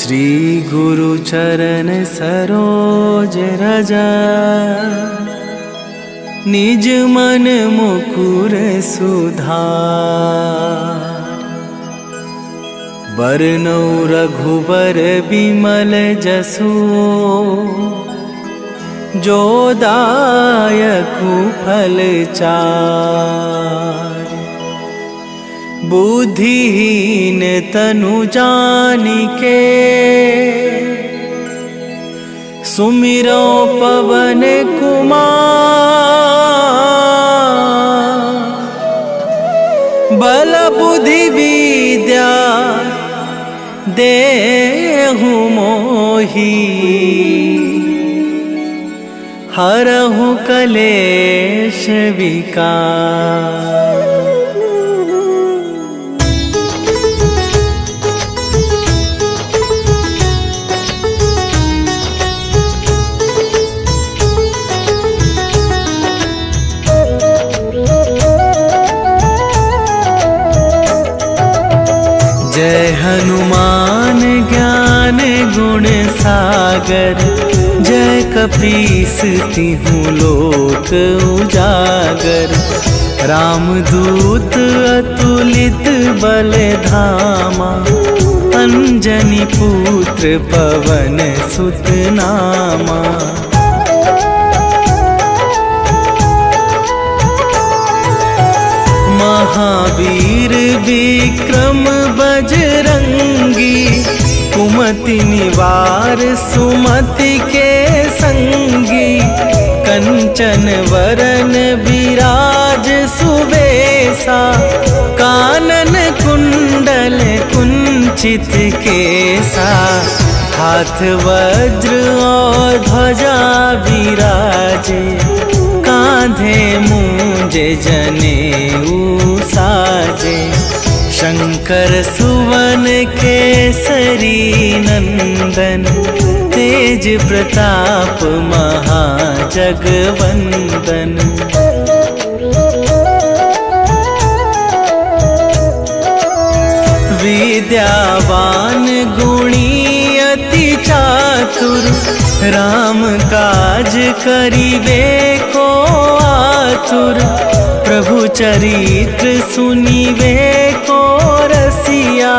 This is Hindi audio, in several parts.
श्री गुरु चरण सरोज रज निज मन मुकुर सुधार। बरनौ रघुबर बिमल जसु जो दायकु फल चार। बुद्धिहीन तनु जानिके सुमिरो पवन कुमार। बल बुद्धि विद्या देहु मोहि हरहु कलेश विकार। जय हनुमान ज्ञान गुण सागर। जय कपीस तिहु लोक उजागर। रामदूत अतुलित बल धामा। अंजनी पुत्र पवन सुत नामा। महावीर विक्रम बजरंगी। कुमति निवार सुमति के संगी। कंचन वरन विराज सुवेशा। कानन कुंडल कुंचित केसा। हाथ वज्र और ध्वजा विराजे। कांधे मूंज जनेऊ साजे। शंकर सुवन केसरी नंदन। तेज प्रताप महाजगवंदन। विद्यावान गुणी अति चातुर। राम काज करिबे को आतुर। प्रभु चरित्र सुनिबे को रसिया।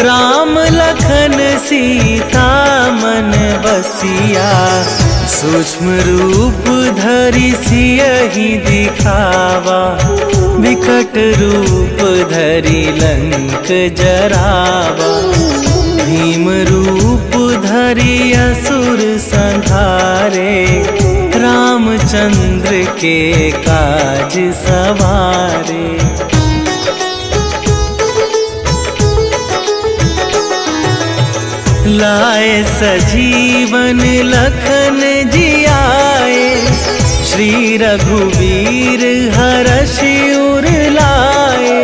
राम लखन सीता मन बसिया। सूक्ष्म रूप धरि सियहि दिखावा। विकट रूप धरि लंक जरावा। भीम रूप धरि असुर संहारे। रामचंद्र के काज सवारे। लाए सजीवन लखन जियाए। श्री रघुवीर हरषि उर लाए।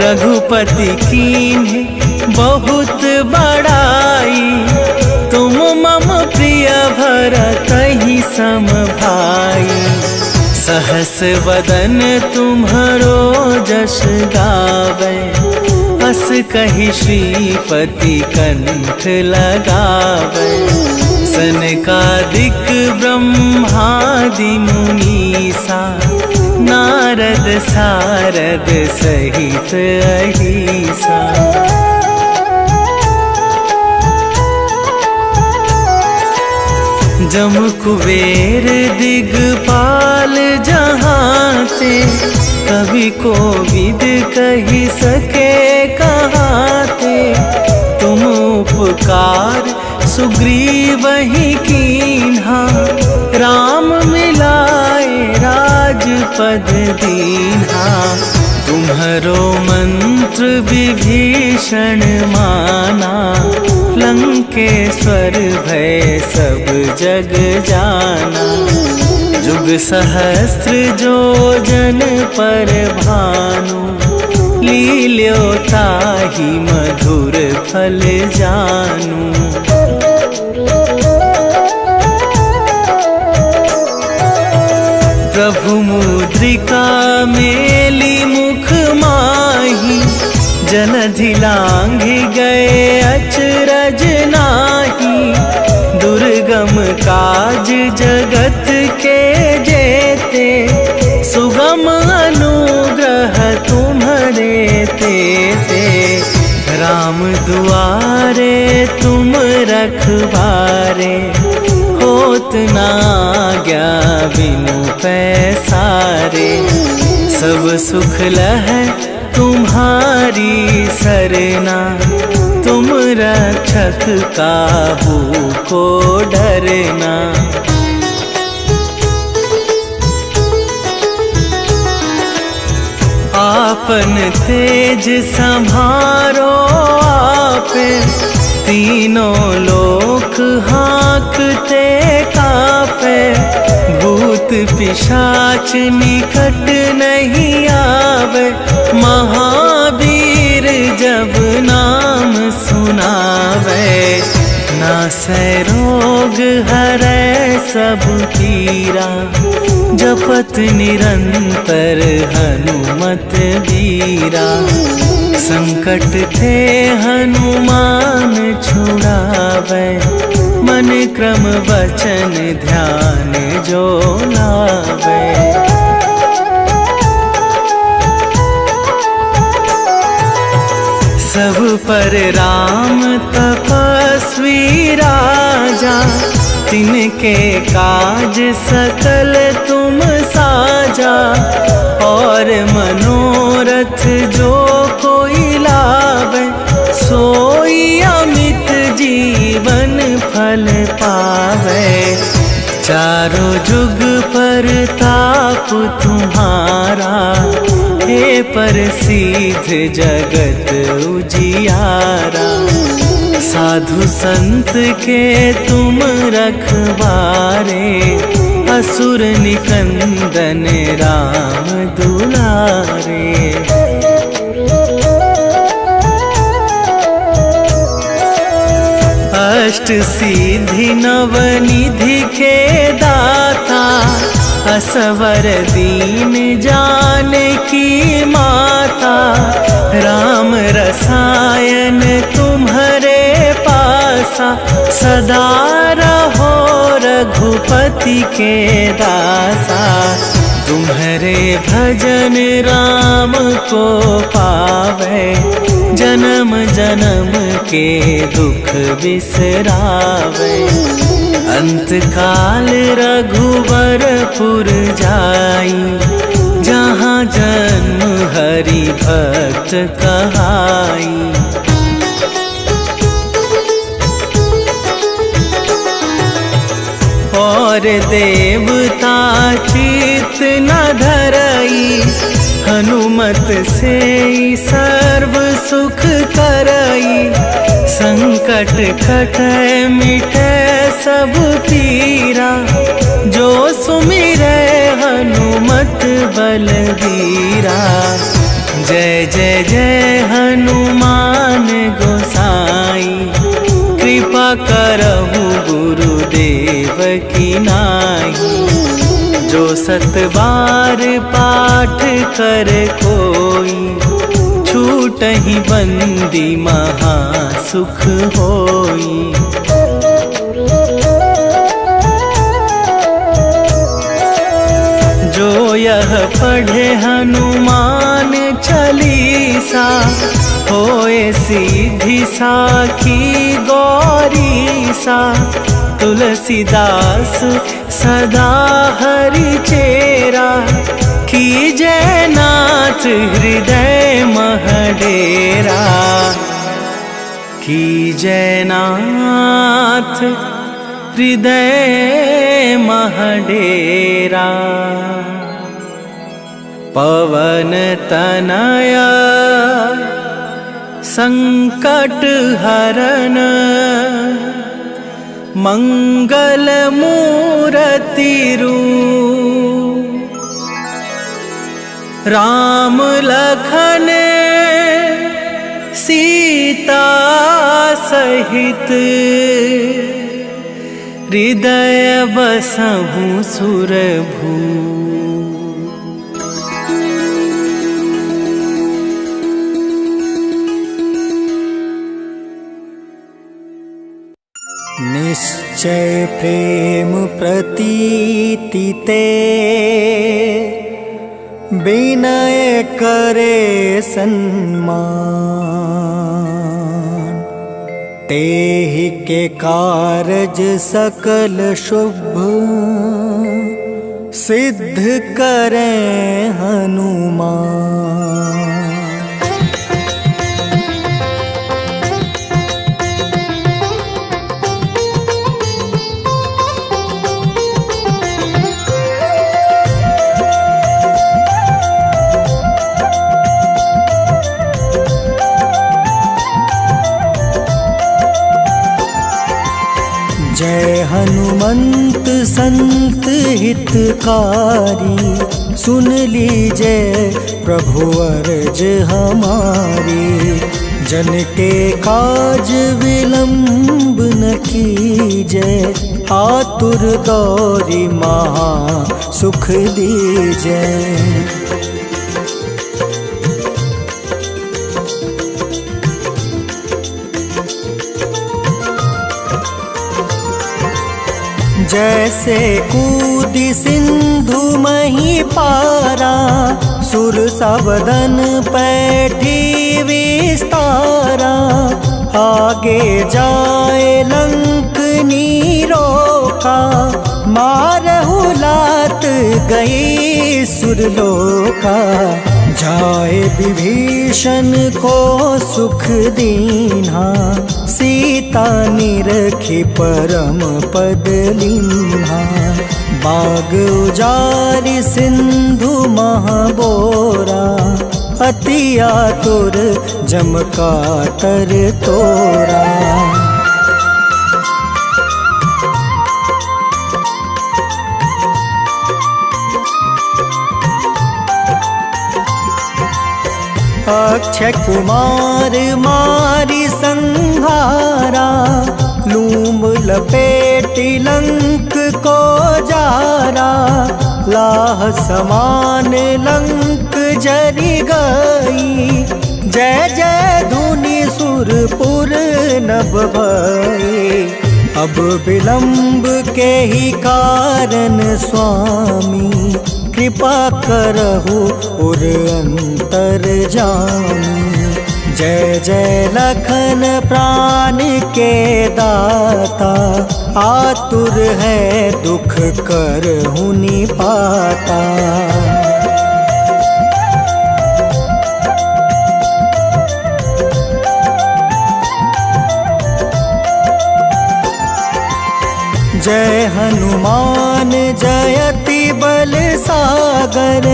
रघुपति कीन्हे बहुत बड़ाई। तुम मम प्रिय भरतहि सम भाई। सहस वदन तुम्हरो जस गावे। अस कहि श्रीपति कंठ लगावे। सनकादिक ब्रह्मादि मुनीसा। नारद सारद सहित अहिसा। जम कुबेर दिगपाल जहाते। कवि कोविद कहि सके कहाते। तुम उपकार सुग्रीवहि कीन्हा। राम मिलाए राजपद दीन्हा। तुम्हरो मंत्र विभीषण माना। लंकेश्वर भय सब जग जाना। जुग सहस्त्र जो जन पर भानु। लील्यो ताहि मधुर फल जानू। प्रभु मुद्रिका मेली मुख माही। जलधि लांघि गए अचरज नाही, दुर्गम काज जगत के जेते, सुगम अनुग्रह तुम्हारे तेते। राम दुआरे तुम रखवारे, होत ना आज्ञा बिनु पैसारे। सब सुख लहै तुम्हारी सरना, तुम रक्षक काहू को डरना। आपन तेज संभारो आपे, तीनों लोक हाँकते कापे। भूत पिशाच निकट नहीं आवे, महावीर जब नाम सुनावे। नासै रोग हरै सब पीरा, जपत निरंतर हनुमत बीरा। संकट ते हनुमान छुड़ावे, मन क्रम वचन ध्यान जो लावे। सब पर राम तपस्वी राजा, तिनके काज सकल तुम साजा। और मनोरथ जो कोई लावे, सोई अमित जीवन फल पावे। चारों जुग परताप तुम्हारा, हे प्रसिद्ध जगत उजियारा। साधु संत के तुम रखवारे, असुर निकंदन राम दुलारे। अष्ट सिद्धि नवनिधि के दाता, असवर दीन जानकी माता। राम रसायन तुम्हारे पासा, सदा रहो रघुपति के दासा। तुम्हारे भजन राम को पावे, जन्म जन्म के दुख बिसरावे। अंत काल रघुवरपुर जाई, जहाँ जन्म हरि भक्त कहाई। और देवता चित न धरई, हनुमत से सर्व सुख करई। संकट कटै मिटै सब पीरा, जो सुमिरै हनुमत बलबीरा। जय जय जय हनुमान गोसाई, कृपा करहु गुरुदेव की नाई। जो सत बार पाठ कर कोई, छूटहि बंदी महा सुख होई। जो यह पढ़े हनुमान चालीसा, होए सीधी साखी गौरीसा। तुलसीदास सदा हरि चेरा, कीजय नाथ हृदय महडेरा। कीजय नाथ हृदय महडेरा। पवन तनया संकट हरन, मंगल मूरति रूप। राम लखन सीता सहित, हृदय बसहु सुरभू। निश्चय प्रेम प्रतीति ते विनय करे सन्मान। तेहि के कारज सकल शुभ सिद्ध करें हनुमान। जय हनुमंत संत हितकारी, सुन लीजिए प्रभु अर्ज हमारी। जन के काज विलंब न कीजय, आतुर दौरी महा सुख दीजय। जैसे कूदी सिंधु मही पारा, सुर सबदन पैठी विस्तारा। आगे जाए लंक नीरोका, मारहु लात गई सुरलोका। जाए विभीषण को सुख दीन्हा, सीता निरखी परम पद लीन्हा। बाग उजारि सिंधु महाबोरा, अति आतुर जम कातर तोरा। अक्षय कुमार मारी संहारा, लूम लपेटी लंक को जारा। लाह समान लंक जरि गई, जय जय धुनि सुरपुर नभ भई। अब विलंब के ही कारण स्वामी, कृपा करहु उर अंतर जामी। जय जय लखन प्राण के दाता, आतुर है दुख करहु निपाता। जय हनुमान जयति बल सागर,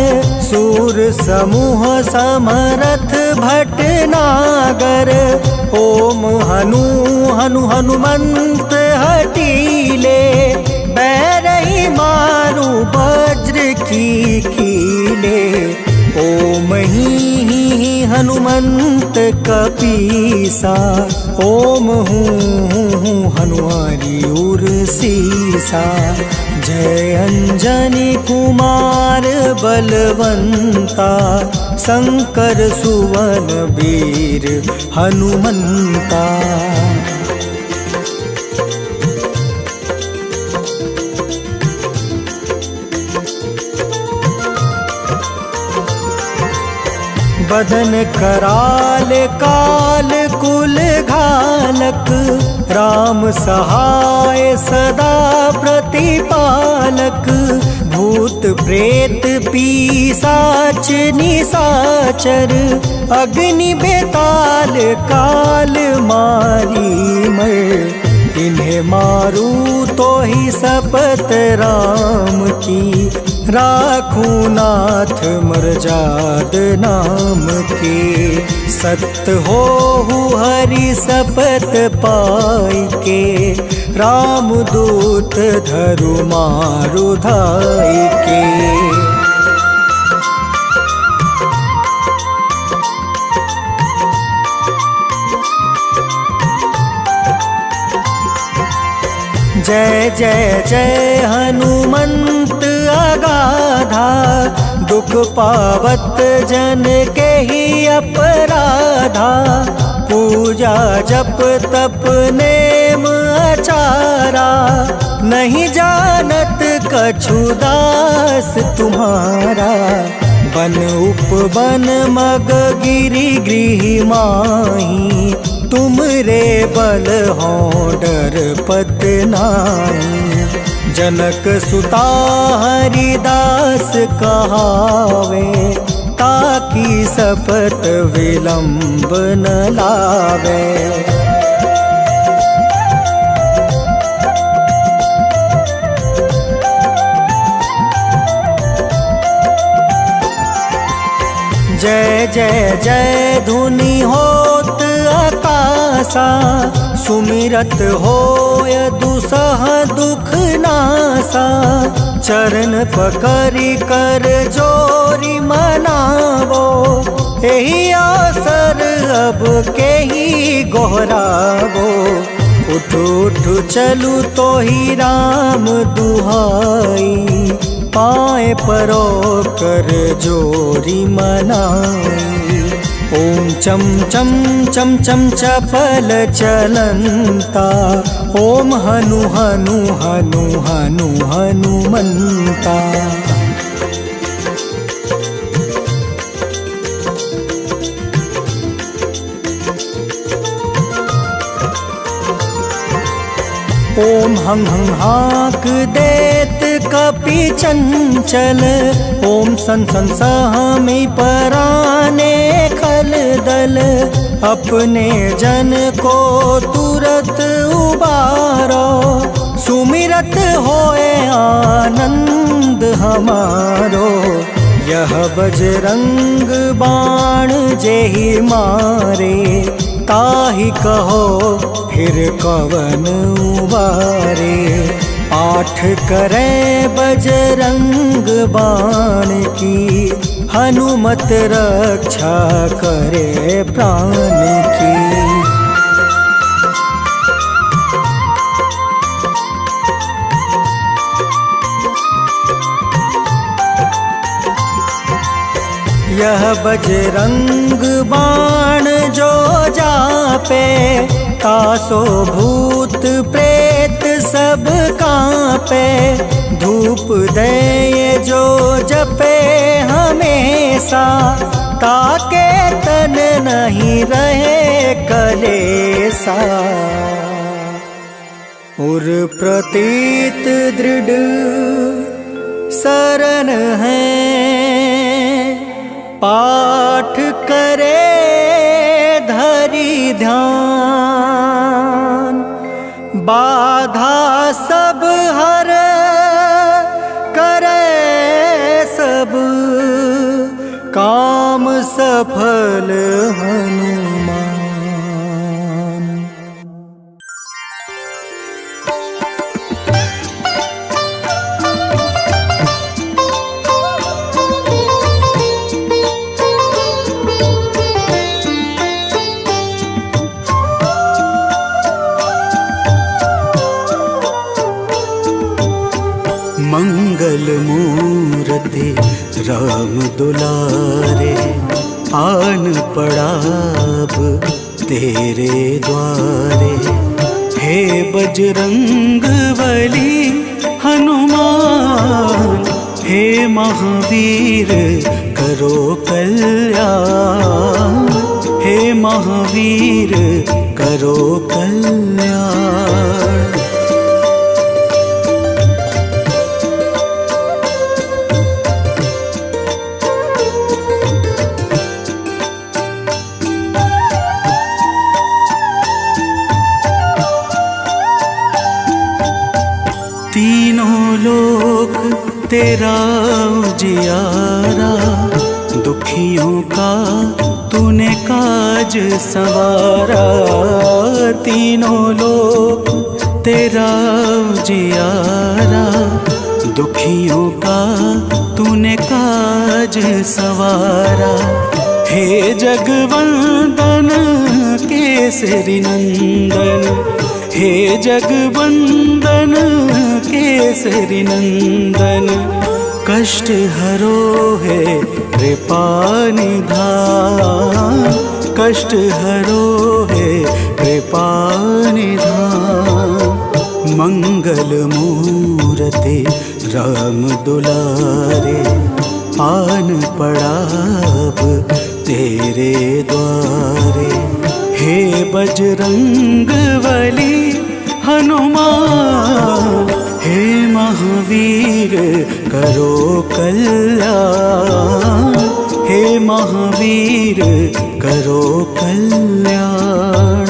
सूर समूह समरथ भटनागर। ओम हनु हनु हनुमंत हटीले, बैरही मारू वज्र की कीले। ओम ही हनुमंत कपीसा, ओम हूँ हनुमारी उर सीसा। जय अंजनी कुमार बलवंता, शंकर सुवन वीर हनुमंता। बदन कराल काल कुल घालक, राम सहाय सदा प्रतिपालक। भूत प्रेत पिशाच निशाचर, अग्नि बेताल काल मारी मर। इन्हें मारू तो ही शपथ राम की, राखूं नाथ मर्जाद नाम के। सत्य हो हरि शपथ पाई के, राम दूत धरु मारु धाई के। जय जय जय हनुमंत अगाधा, दुख पावत जन के ही अपराधा। पूजा जप तप नेम चारा, नहीं जानत कछु दास तुम्हारा। बन उपवन मग गिरि गृह माही, तुम रे बल हो डर पत नाई। जनक सुता हरिदास कहावे, ताकि सपत विलंब न लावे। जय जय जय धुनि होत आकाशा, सुमिरत होय दुसह दुख नासा। चरण पकड़ि कर जोरी मनावो, एही अवसर अब केही गोहरावो। उठ उठ चलू तो ही राम दुहाई, पाए परो कर जोरी मनाई। ओम चम चम चम चम चपल चलंता, ओम हनु हनु हनु हनु हनुमंता। ओम हं हं हाक देत कपि चंचल, ओम सन सन सहमी पराने खल दल। अपने जन को तुरत उबारो, सुमिरत होए आनंद हमारो। यह बजरंग बाण जेहि मारे, ताहि कहो फिर कवन उबारे। पाठ करे बजरंग बाण की, हनुमत रक्षा करे प्राण की। यह बजरंग बाण जो जापे, तासो भूत प्रेत सब कांपे। धूप दे जो जपे हमेशा, ताके तन नहीं रहे कलेसा। उर प्रतीत दृढ़ शरण है, पाठ करे धरि ध्यान। बाधा सब हर करे सब, काम सफल हनुमान। मंगल मूर्ति राम दुलारे, आन पड़ा अब तेरे द्वारे। हे बजरंग बली हनुमान, हे महावीर करो कल्याण। हे महावीर करो कल्याण। तीनों लोक तेरा उजियारा, दुखियों का तूने काज संवारा। तीनों लोक तेरा उजियारा, दुखियों का तूने काज संवारा। हे जगवंदन केसरी नंदन, हे जगवंदन केसरी नंदन। कष्ट हरो है कृपा निधान, कष्ट हरो है कृपा निधान। मंगल मूरते राम दुलारे, आन पड़ा अब तेरे द्वारे। हे बजरंग बली हनुमान, हे महावीर करो कल्याण, हे महावीर करो कल्याण।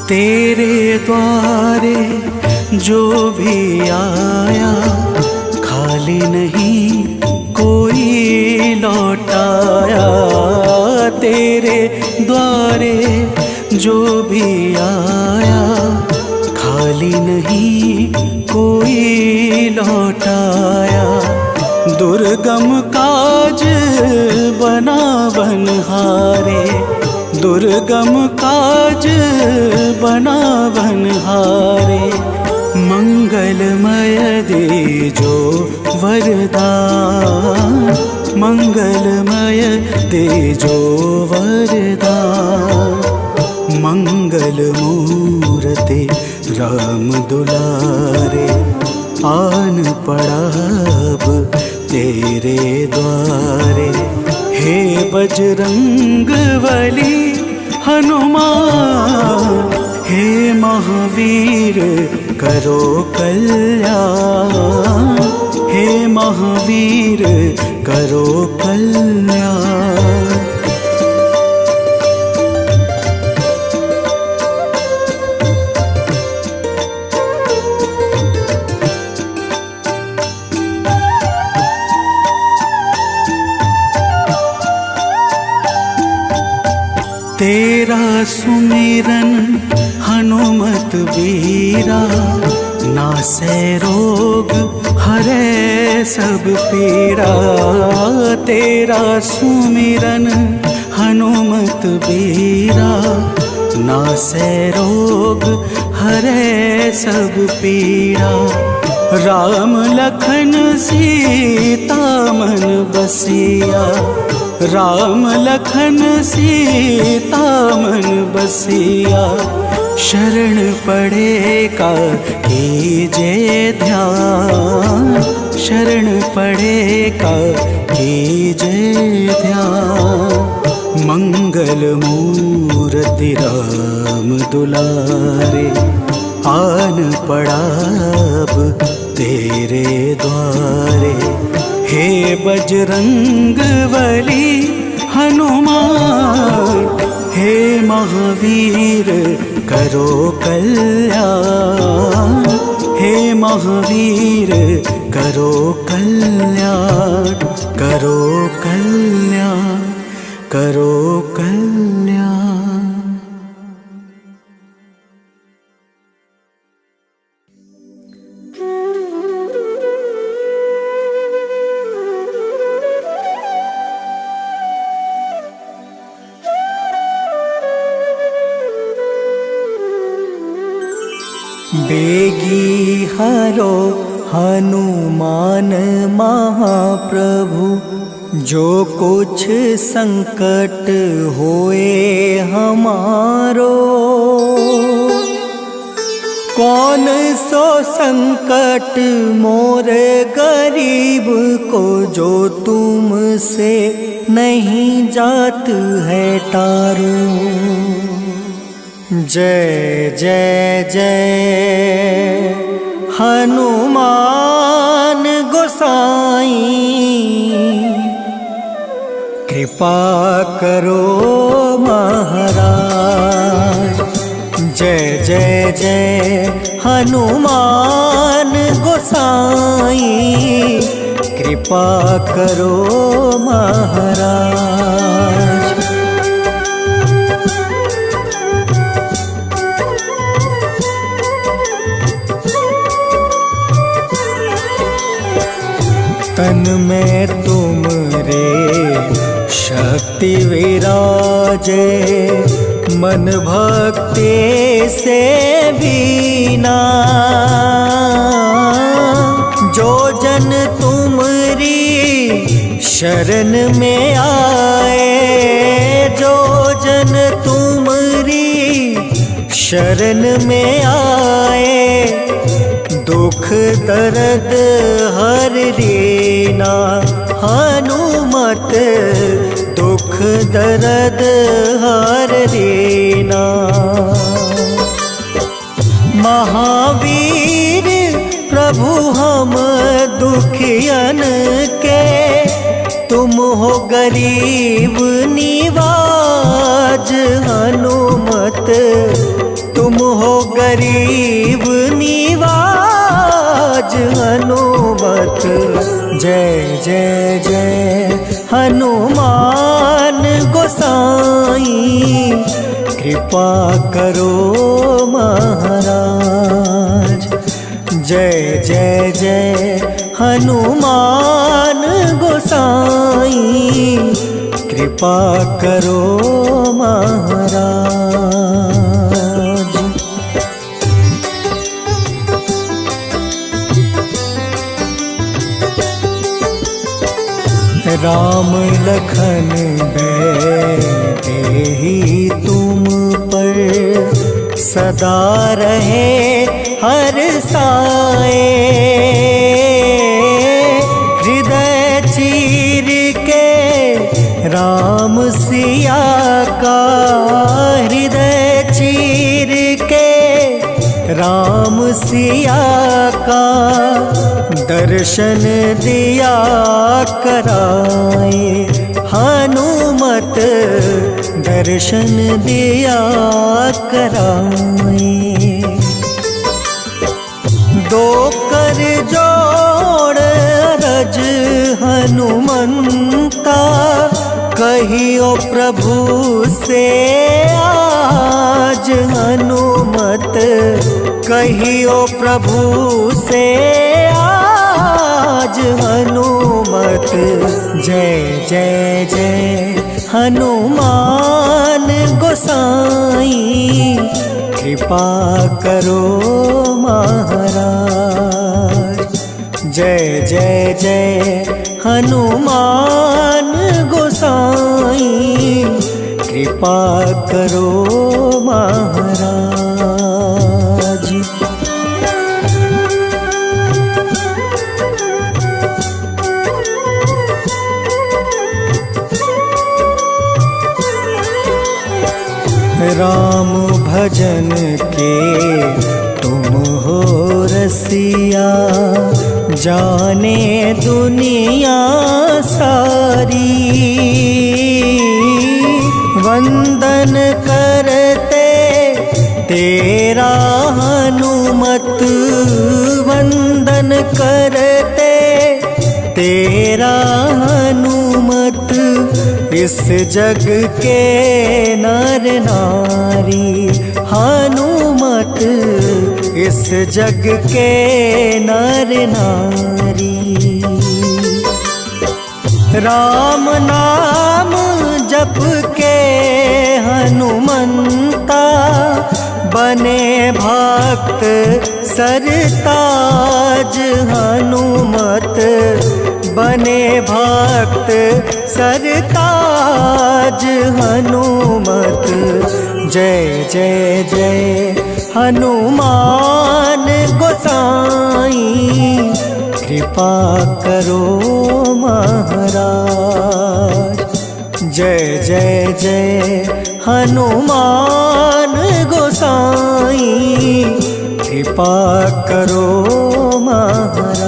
तेरे द्वारे जो भी आया, खाली नहीं कोई लौटाया। तेरे द्वारे जो भी आया, खाली नहीं कोई लौटाया। दुर्गम काज बना बनहारे, दुर्गम काज बना बनहारे। मंगलमय दे जो वरदान, मंगलमय दे जो वरदान। मंगल मूरते राम दुलारे, आन पड़ा अब तेरे द्वारे। हे बजरंग बली हनुमान, हे महावीर करो कल्याण, हे महावीर करो कल्याण। तेरा सुमिरन हनुमत बीरा, नासै रोग हरै सब पीड़ा। तेरा सुमिरन हनुमत बीरा, नासै रोग हरै सब पीड़ा। राम लखन सीता मन बसिया, राम लखन सीता मन बसिया। शरण पड़े का कीजे ध्यान, शरण पड़े का कीजे ध्यान। मंगल मूरति राम दुलारे, आन पड़ा अब तेरे द्वारे। हे बजरंग बली हनुमान, हे महावीर करो कल्याण, हे महावीर करो कल्याण। करो कल्याण, करो कल्याण। बेगी हरो हनुमान महाप्रभु, जो कुछ संकट होए हमारो। कौन सो संकट मोर गरीब को, जो तुमसे नहीं जात है टारो। जय जय जय हनुमान गोसाई, कृपा करो महाराज। जय जय जय हनुमान गोसाई, कृपा करो महाराज। तन में तुम रे शक्ति विराजे, मन भक्ति से बीना। जो जन तुमरी शरण में आए, जो जन तुमरी शरण में आए, दुख दर्द हर लेना। हनुमत दुख दर्द हर लेना। महावीर प्रभु हम दुखियन के, तुम हो गरीब निवाज। हनुमत तुम हो गरीब निवाज। हनुमत जय जय जय हनुमान गोसाई, कृपा करो महाराज। जय जय जय हनुमान गोसाई, कृपा करो महाराज। राम लखन देहि तुम पर, सदा रहे हर साए। हृदय चीर के राम सिया का, हृदय चीर के राम सिया का, दर्शन दिया कराए। हनुमत दर्शन दिया कराए। दो कर जोड़ अरज हनुमंता, कहियो प्रभु से आज। हनुमत कहियो प्रभु से आज। हनुमत जय जय जय हनुमान गोसाई, कृपा करो महाराज। जय जय जय हनुमान गोसाई, कृपा करो महाराज। राम भजन के तुम हो रसिया, जाने दुनिया सारी। वंदन करते तेरा हनुमत, वंदन करते तेरा हनुमत। इस जग के नर नारी, हनुमत इस जग के नर नारी। राम नाम जप के हनुमंता, बने भक्त सरताज। हनुमत बने भक्त सरताज। हनुमत जय जय जय हनुमान गोसाई, कृपा करो महाराज। जय जय जय हनुमान गोसाई, कृपा करो महाराज।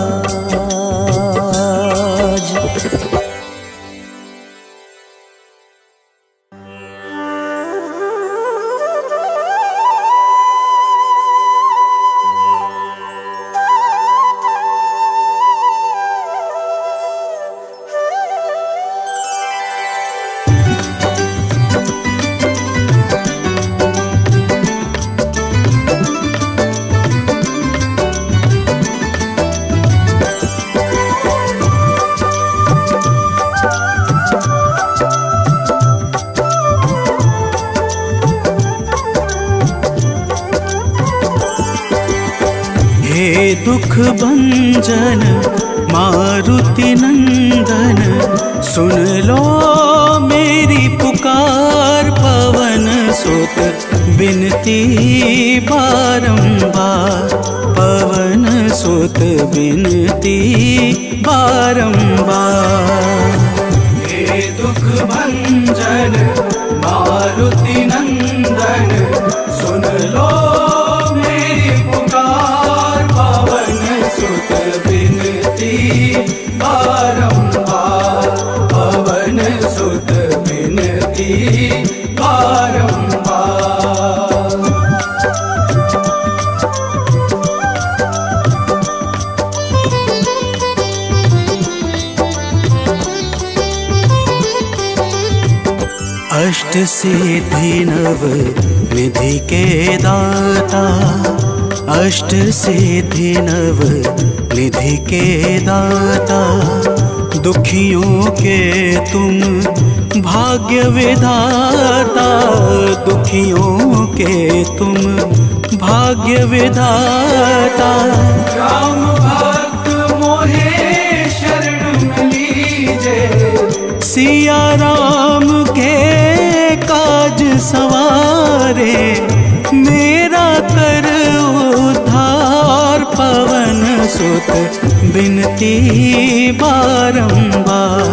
दुख भंजन मारुति नंदन, सुन लो मेरी पुकार। पवन सुत बिनती बारंबार, पवन सुत बिनती बारंबार। हे दुख भंजन मारुति नंदन, सुन लो मेरी पुकार। पवन सुत बिनती बारंबार, पवन सुत बिनती बारंबार। अष्ट सिद्धि नव निधि के दाता, अष्ट सिद्धि नव निधि के दाता। दुखियों के तुम भाग्य विधाता, दुखियों के तुम भाग्य विधाता। राम भक्त मोहे शरण में लीजे, सिया राम के काज सवारे। मेरा कर उद्धार, पवन सुत बिनती बारंबार,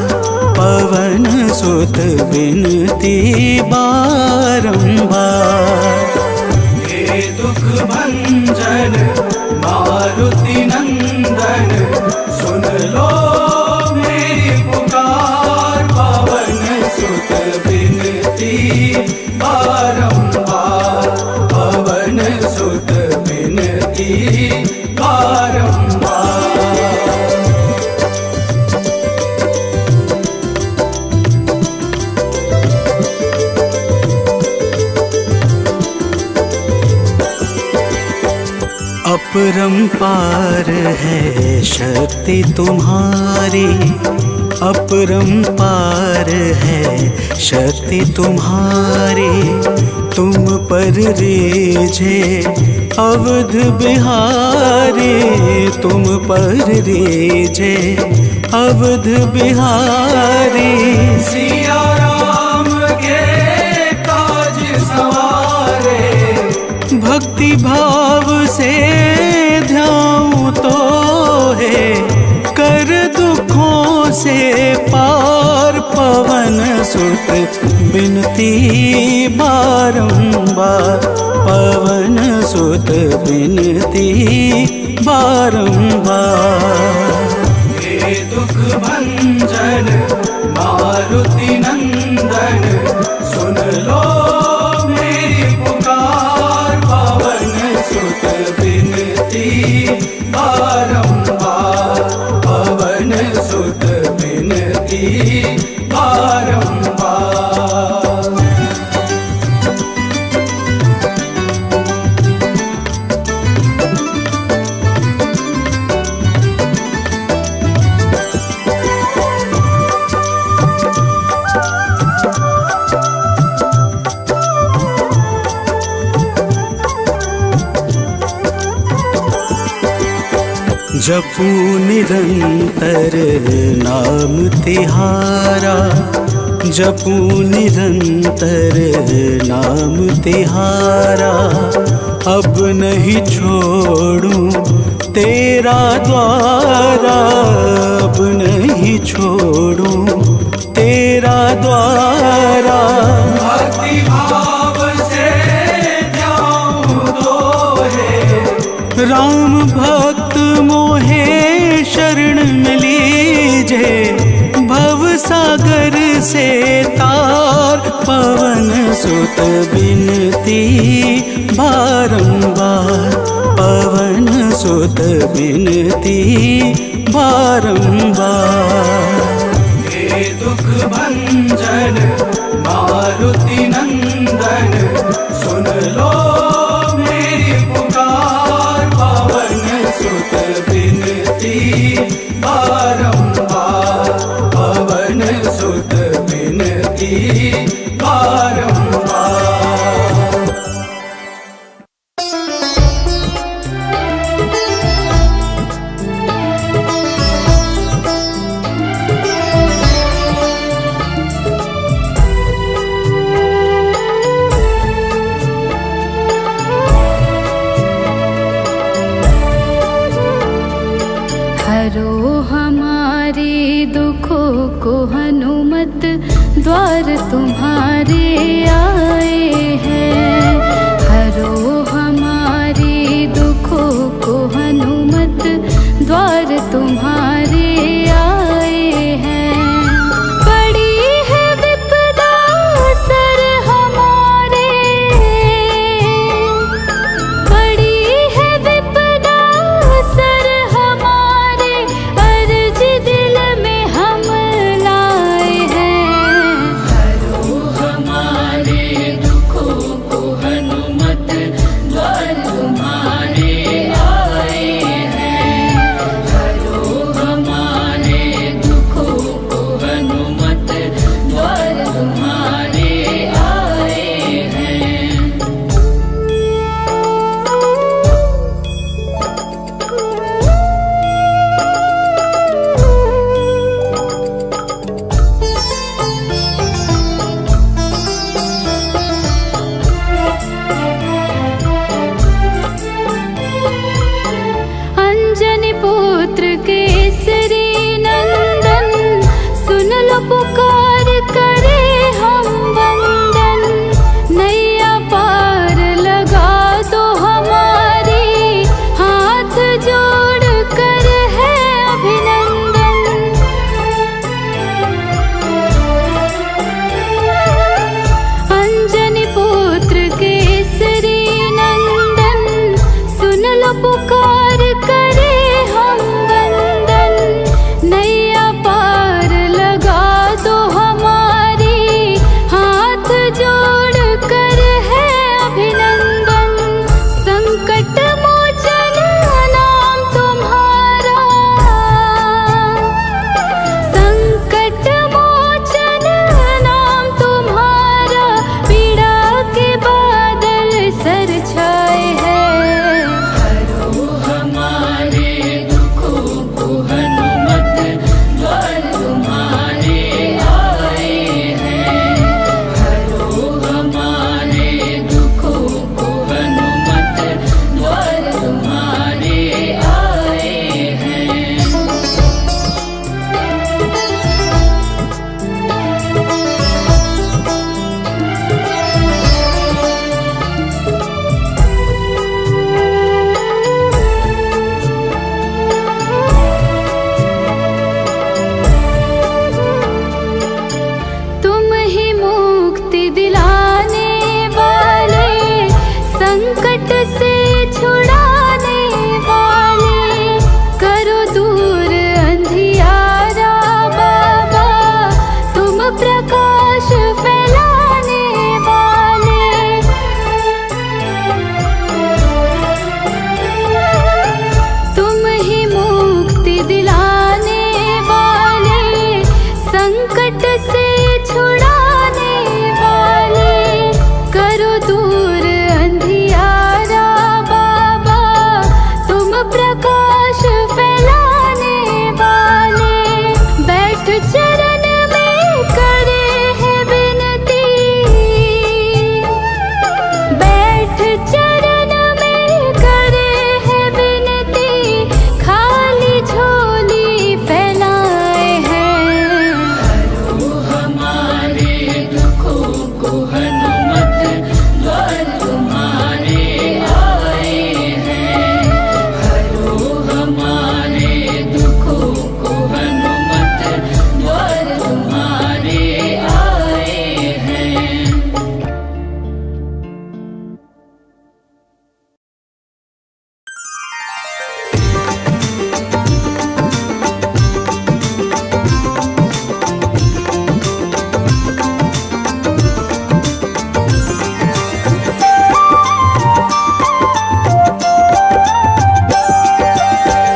पवन सुत बिनती बारंबार। हे दुख भंजन मारुति नंदन, सुन लो मेरी पुकार। पवन सुत बिनती बारंबार, पवन सुत बिनती बारंबार। अपरंपार है शक्ति तुम्हारी, अपरंपार है शक्ति तुम्हारी। तुम पर रीझे अवध बिहारी, तुम पर रीझे अवध बिहारी। सिया राम के काज सवारे, भक्ति भाव से ध्याऊं तो है कर दुखों से पार। पवन सुत बिनती बारंबार, पवन सुत बिनती बारंबार। हे दुख भंजन मारुति नंदन, सुन लो मेरी पुकार। पवन सुत बिनती बारंबार, पवन सुत बिनती बारंबार। जपू निरंतर नाम तिहारा, जपू निरंतर नाम तिहारा। अब नहीं छोड़ूं तेरा द्वारा, अब नहीं छोड़ूं तेरा द्वारा। भक्ति भाव से ध्याऊं तो है राम भक्त मोहे शरण में लीजे। भव सागर से तार, पवन सुत बिनती बारंबार, पवन सुत बिनती बारंबार। हे दुख भंजन मारुति नंदन, सुन लो मेरी पुकार। पवन सुत बिनती बारंबार, पवन सुत बिनती बारंबार। हमारे दुखों को हनुमत द्वार तुम्हारे आए हैं। हरो हमारे दुखों को हनुमत द्वार तुम्हारे आए हैं। पड़ी है विपदा सर हमारे, पड़ी है विपदा सर हमारे, अर्ज दिल में हम लाए हैं। हरो हमारे दुखों को हनुमत द्वार तुम्हारे आए हैं। हरो हमारे दुखों को हनुमत द्वार तुम्हारे आए हैं। अंजनी पुत्र केसरी नंदन, सुन लो पुकार करे हम वंदन। नैया पार लगा दो हमारी, हाथ जोड़ कर है अभिनंदन। अंजनी पुत्र केसरी नंदन, सुन लो पुकार करे हम वंदन। नैया पार लगा दो हमारी, हाथ जोड़ कर है अभिनंदन। संकट मोचन नाम तुम्हारा, संकट मोचन नाम तुम्हारा, पीड़ा के बादल सर छाए हैं। हरो हमारे दुखों को हनुमत द्वार तुम्हारे आए हैं। हरो हमारे दुखों को हनुमत द्वार तुम्हारे आए हैं। तुम ही मुक्ति दिलाने वाले, संकट से छुड़ाने वाले। करो दूर अंधियारा बाबा, तुम प्रकाश फैलाने वाले। तुम ही मुक्ति दिलाने वाले, संकट से छुड़ाने वाले। करो दूर अंधियारा बाबा, तुम प्रकाश फैलाने वाले। बैठ चरण में करे है विनती, बैठ चरण में करे है विनती। खाली झोली फैलाए हैं। हरो हमारे दुखों को हनुमत द्वार तुम्हारे आए हैं। हरो हमारे दुखों को हनुमत द्वार तुम्हारे आए हैं।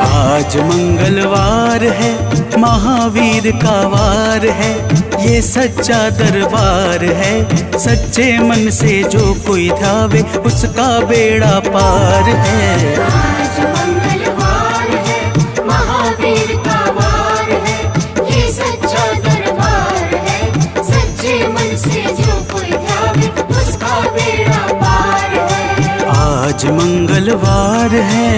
आज मंगलवार है, महावीर का वार है। ये सच्चा दरबार है, सच्चे मन से जो कोई ध्यावे उसका बेड़ा पार है। आज मंगलवार है, महावीर का वार है। ये सच्चा दरबार है, सच्चे मन से जो कोई ध्यावे उसका बेड़ा पार है। आज मंगलवार है।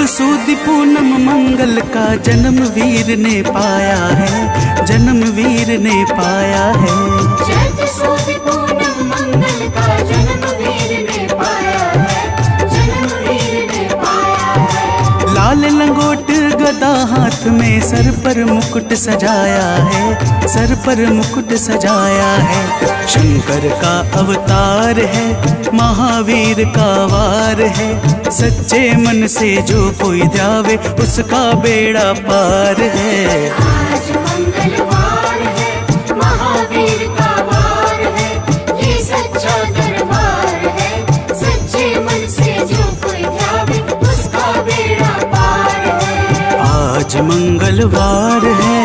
सूदी पूनम मंगल का जन्म वीर ने पाया है, जन्म वीर ने पाया है। चैत सुद पूनम मंगल का जन्म वीर ने पाया है, जन्म वीर ने पाया है। लाल लंगोट गदा हाथ में, सर पर मुकुट सजाया है, सर पर मुकुट सजाया है। शंकर का अवतार है, महावीर का वार है। सच्चे मन से जो कोई ध्यावे उसका बेड़ा पार है। आज मंगलवार है, महावीर का वार है, ये सच्चा दरबार है। सच्चे मन से जो कोई ध्यावे उसका बेड़ा पार है। आज मंगलवार है।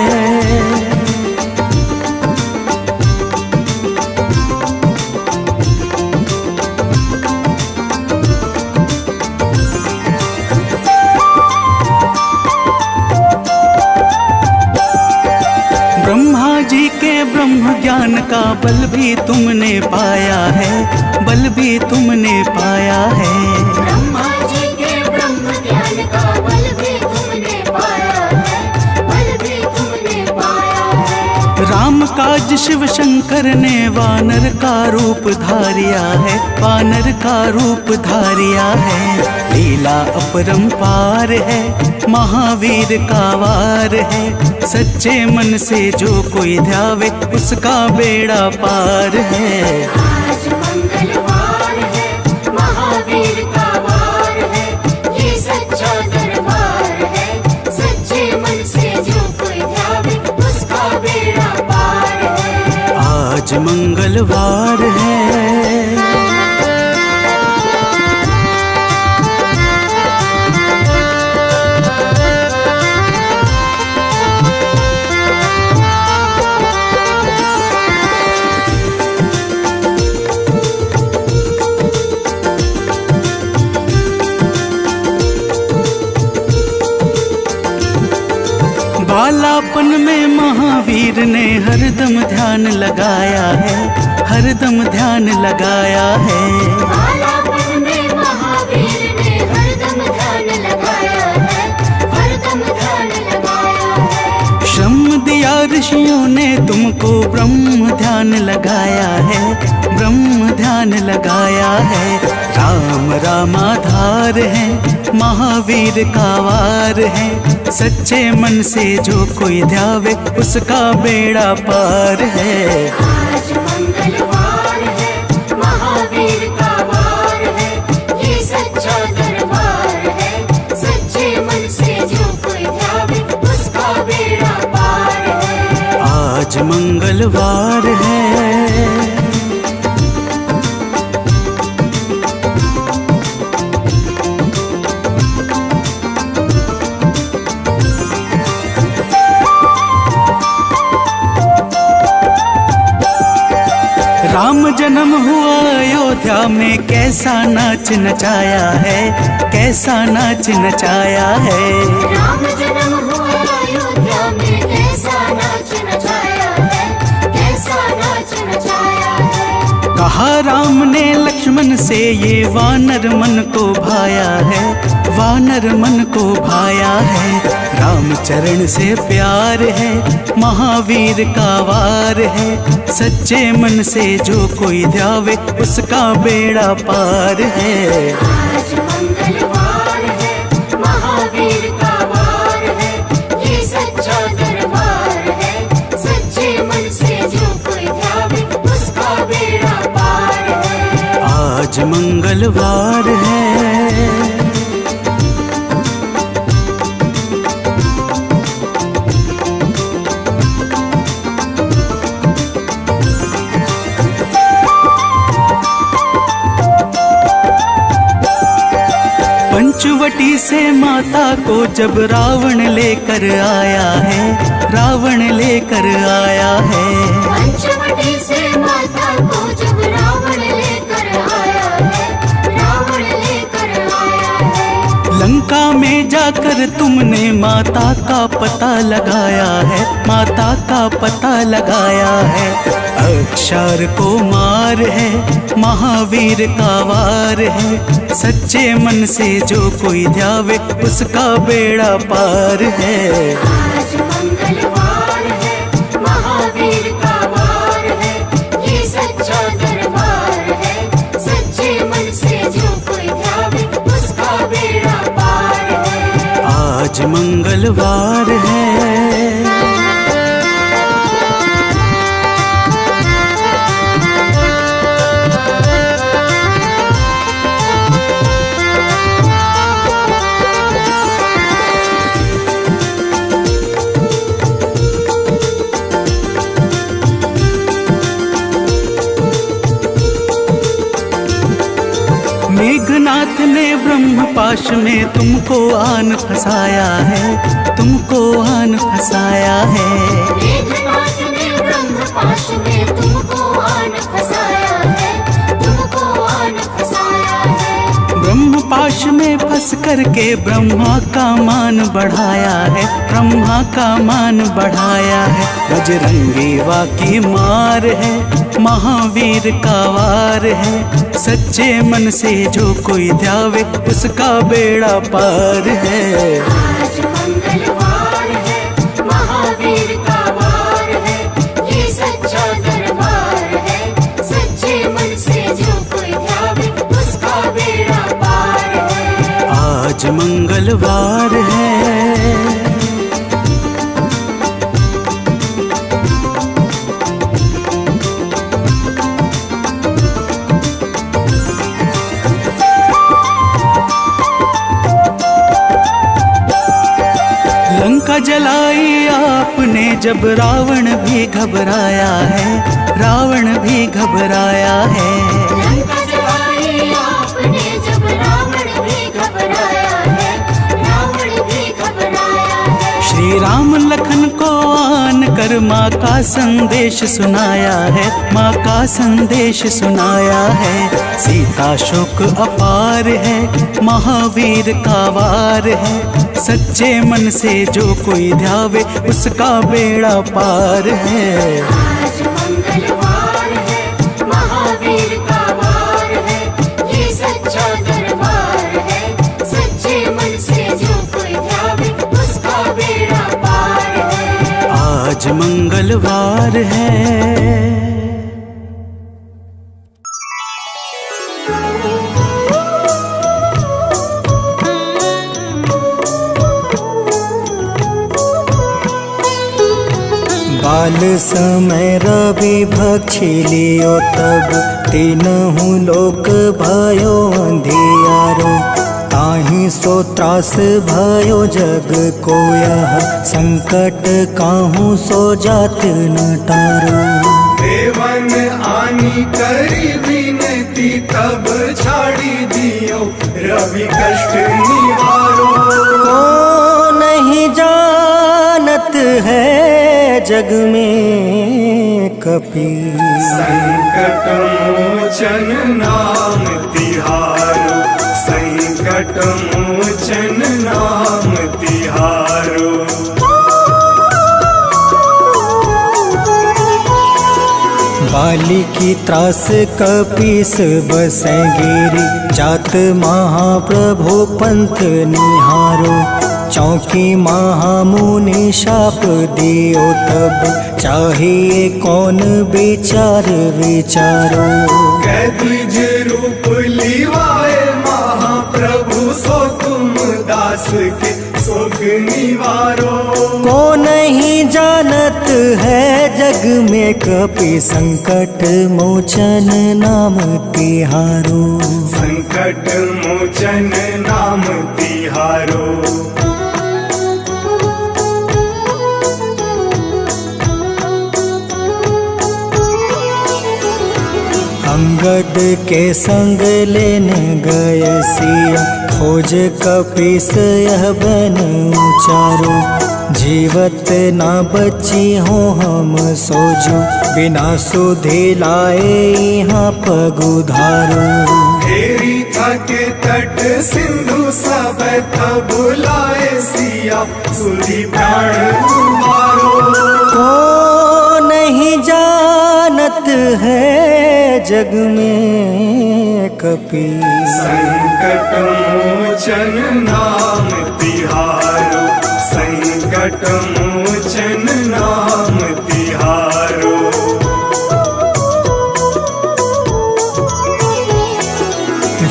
ब्रह्मा जी के ब्रह्म ज्ञान का बल भी तुमने पाया है, बल भी तुमने पाया है। ब्रह्मा जी के ब्रह्म ज्ञान का बल भी तुमने पाया है, बल भी तुमने पाया है। राम काज शिव शंकर ने वानर का रूप धारिया है, वानर का रूप धारिया है। लीला अपरंपार है, महावीर का वार है। सच्चे मन से जो कोई ध्यावे उसका बेड़ा पार है। आज मंगलवार है, महावीर का वार है, ये सच्चा दरबार है। सच्चे मन से जो कोई ध्यावे उसका बेड़ा पार है। आज मंगलवार है। बालापन में महावीर ने हरदम ध्यान लगाया है, हरदम ध्यान लगाया है। बालापन में महावीर ने हरदम ध्यान लगाया है, हरदम ध्यान लगाया है। श्रम दिया ऋषियों ने तुमको, ब्रह्म ध्यान लगाया है, ब्रह्म ध्यान लगाया है। राम रामाधार है, महावीर का वार है। सच्चे मन से जो कोई ध्यावे उसका बेड़ा पार है। आज मंगलवार है, महावीर का वार है, ये सच्चा दरबार है। सच्चे मन से जो कोई ध्यावे उसका बेड़ा पार है। आज मंगलवार है। राम जन्म हुआ अयोध्या में, कैसा नाच नचाया है, कैसा नाच नचाया है। राम जन्म हुआ अयोध्या में, कैसा नाच नचाया है, कैसा नाच नचाया है। कहा राम ने लक्ष्मण से, ये वानर मन को भाया है, वानर मन को भाया है। राम चरण से प्यार है, महावीर का वार है। सच्चे मन से जो कोई ध्यावे उसका बेड़ा पार है। आज मंगलवार है, महावीर का वार है, ये सच्चा दरबार है। सच्चे मन से जो कोई ध्यावे उसका बेड़ा पार है। आज मंगलवार है। पंचवटी से माता को जब रावण लेकर आया है, रावण लेकर आया है। पंचवटी से माता को जब रावण लेकर आया है, रावण लेकर आया है। लंका में जाकर तुमने माता का पता लगाया है, माता का पता लगाया है। अक्षर को मार है, महावीर का वार है। सच्चे मन से जो कोई ध्यावे उसका बेड़ा पार है। आज मंगलवार है, महावीर का वार है, ये सच्चा दरबार है। सच्चे मन से जो कोई ध्यावे उसका बेड़ा पार है। आज मंगलवार है। मेघनाथ ने ब्रह्मपाश में तुमको आन फंसाया है, तुमको आन फंसाया है। मेघनाथ ने ब्रह्मपाश में तुमको आन फंसाया है, तुमको आन फंसाया है। ब्रह्मपाश में फंस करके ब्रह्मा का मान बढ़ाया है, ब्रह्मा का मान बढ़ाया है। बजरंगी वाकी मार है, महावीर का वार है। सच्चे मन से जो कोई ध्यावे उसका बेड़ा पार है। आज मंगलवार है, महावीर का वार है, ये सच्चा दरबार है। सच्चे मन से जो कोई ध्यावे उसका बेड़ा पार है। आज मंगलवार है। लंका जलाई आपने जब रावण भी घबराया है, रावण भी घबराया है। लंका जलाई आपने जब रावण भी घबराया है, रावण भी घबराया है। श्री राम लखन को आन कर माँ का संदेश सुनाया है, माँ का संदेश सुनाया है। सीता शोक अपार है, महावीर का वार है। सच्चे मन से जो कोई ध्यावे उसका बेड़ा पार है। आज मंगलवार है, महावीर का वार है, ये सच्चा दरबार है। सच्चे मन से जो कोई ध्यावे उसका बेड़ा पार है। आज मंगलवार है। बाल समय रवि भक्षी लियो तब तीनहु लोक भयो अंधियारो। ताहि सो त्रास भयो जग को यह संकट काहू सो जात न टारो। देवन आनी करी विनती तब छाड़ी दियो रवि कष्ट निवारो। को नहीं जानत है जग में कपि संकट मोचन नाम तिहारो, संकट मोचन नाम तिहारो। बाली की त्रास कपीस बसै गिरी। जात महाप्रभु पंथ निहारो। चौकी महामुनि शाप दियो तब चाहिए कौन विचार विचारो। कैद्विज रूप लिवाए महाप्रभु सो तुम दास के शोक निवारो। को नहीं जानत है जग में कपि संकट मोचन नाम तिहारो। संकट मोचन नाम तिहारो। अंगद के संग लेने गए सिया। खोज कपीस यह बन उचारो। जीवत ना बची हो हम सोजो। बिना सुधि लाए यहाँ पग उधारो। फेरी रेखा के तट सिंधु सब तब बुलाए सिया सुधी प्राण तुम्हारो। को नहीं जानत है जग में कपि संकट मोचन नाम तिहारो, संकट मोचन नाम तिहारो।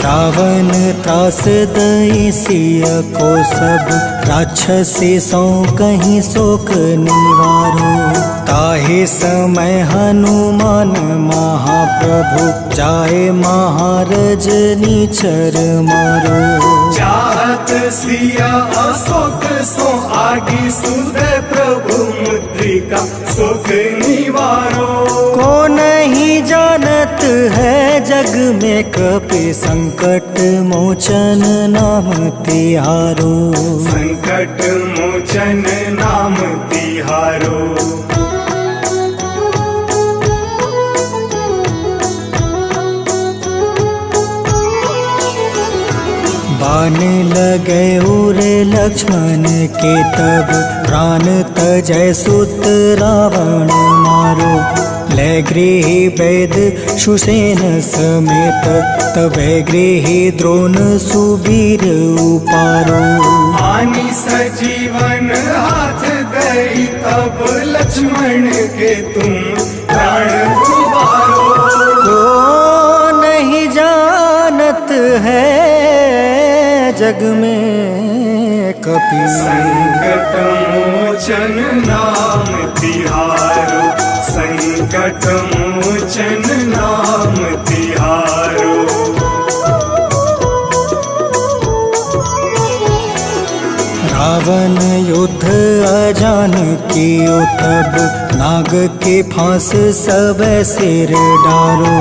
रावण त्रास दई सिया को सब राक्षसी सो कहीं शोक निवारो। ताहे समय हनुमान महाप्रभु जाए महारज नीचर मारो। चाहत सिया अशोक सो आगी सुदय प्रभु मुद्रिका सुख निवारो। को नहीं जानत है जग में कपि संकट मोचन नाम तिहारो। संकट मोचन नाम तिहारो। बाण लगे उरे लक्ष्मण के तब प्राण तजय सुत रावण मारो। ले गृही वैद सुसेन समेत तबे गृही द्रोण सुबीर उपारो। आनी सजीवन हाथ दई तब लक्ष्मण के तुम प्राण उबारो। को नहीं जानत है जग में कपि संकट मोचन नाम तिहारो, संकट मोचन नाम तिहारो। रावण युद्ध अजान कियो तब नाग के फांस सब सिर डारो।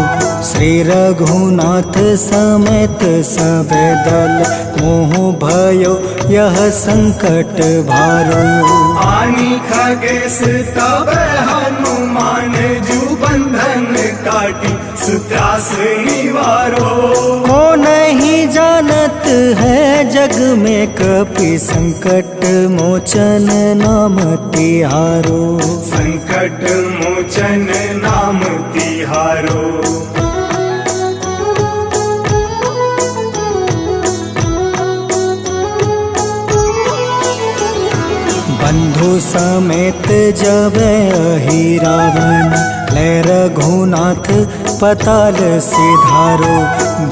श्री रघुनाथ समेत सब दल मोह भयो यह संकट भारो। आनी खगेश तब हनुमान जू बंधन काटी सुत्रास निवारो। को नहीं जानत है जग में कपि संकट मोचन नाम तिहारो। संकट मोचन नाम तिहारो। बंधु समेत जब अहि रावण ले रघुनाथ पताल सिधारो।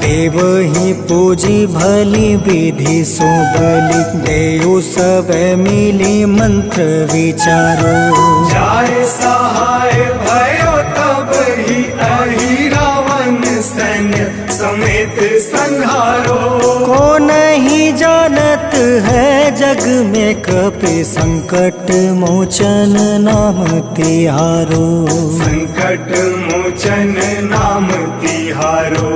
देव ही पूजी भली विधि सो बलि देव सब मिली मंत्र विचारो। जाय सहाय भयो तब ही अहि रावण सैन्य समेत संहारो। को नहीं जानत है जग में कपि संकट मोचन नाम तिहारो। संकट मोचन नाम तिहारो।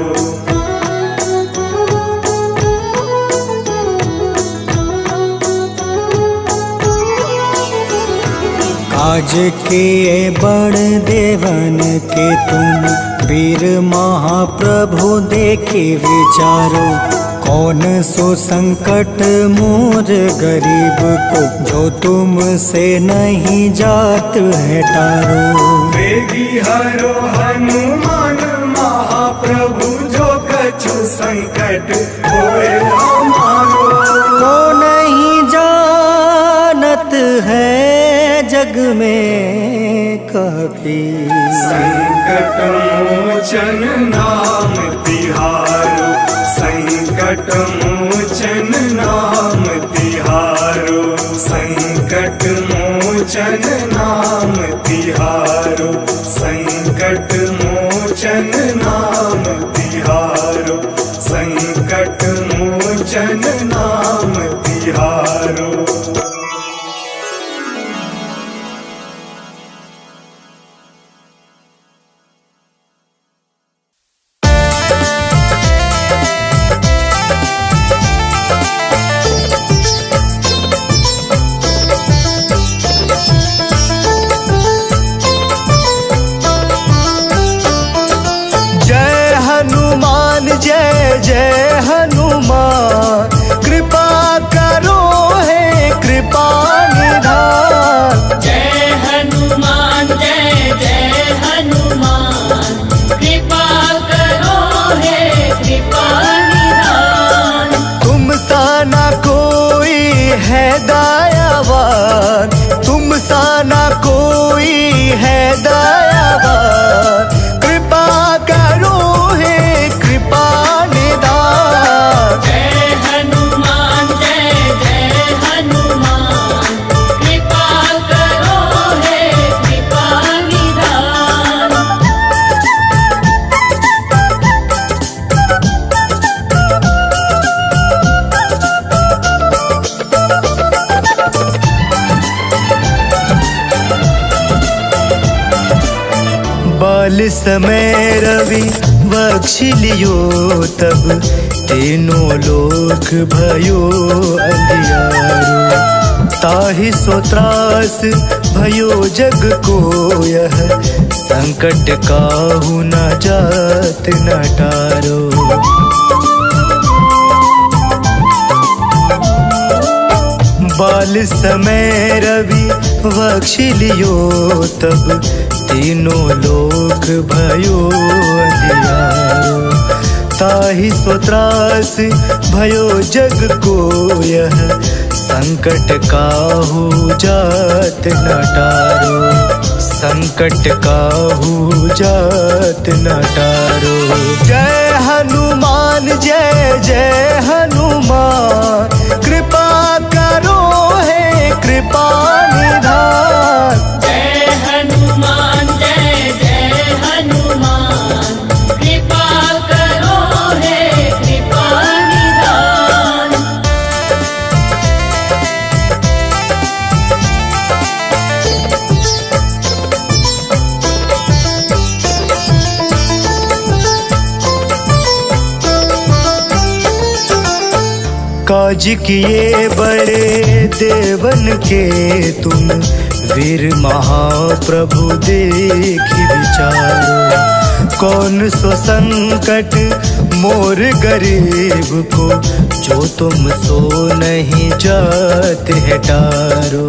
काज किए बड़ देवन के तुम वीर महाप्रभु देखे विचारो। कौन सो संकट मोर गरीब को जो तुमसे नहीं जात है टारो। वेगी हरो हनुमान महाप्रभु जो कछु संकट होए हमारो। को नहीं जानत है जग में कपि संकट मोचन नाम तिहारो, संकट मोचन नाम तिहारो, संकट मोचन नाम तिहारो, संकट मोचन नाम तिहारो, संकट मोचन नाम तिहारो। दयावान, तुम सा ना कोई है दयावान। कृपा करो हे कृपा निधान। जय हनुमान जय जय हनुमान, कृपा करो हे कृपा निधान। बाल समय रवि बख्श लियो तब, तीनों लोक भयो अंधियारो। ताहि सो त्रास भयो जग को यह, संकट काहू न जात न टारो। बाल समय रवि बख्श लियो तब, तीनों लोक भयो अंधियारो। ताहि सो त्रास भयो जग को यह, संकट काहू जात न टारो। संकट काहू जात न टारो। जय हनुमान जय जय हनुमान, कृपा करो हे कृपा निधान। जय हनुमान जय जय हनुमान, कृपा करो हे कृपा निधान। काज किए बड़े देवन के तुम, वीर महाप्रभु देखि विचारो। कौन सो संकट मोर गरीब को, जो तुम सो नहीं जात है टारो।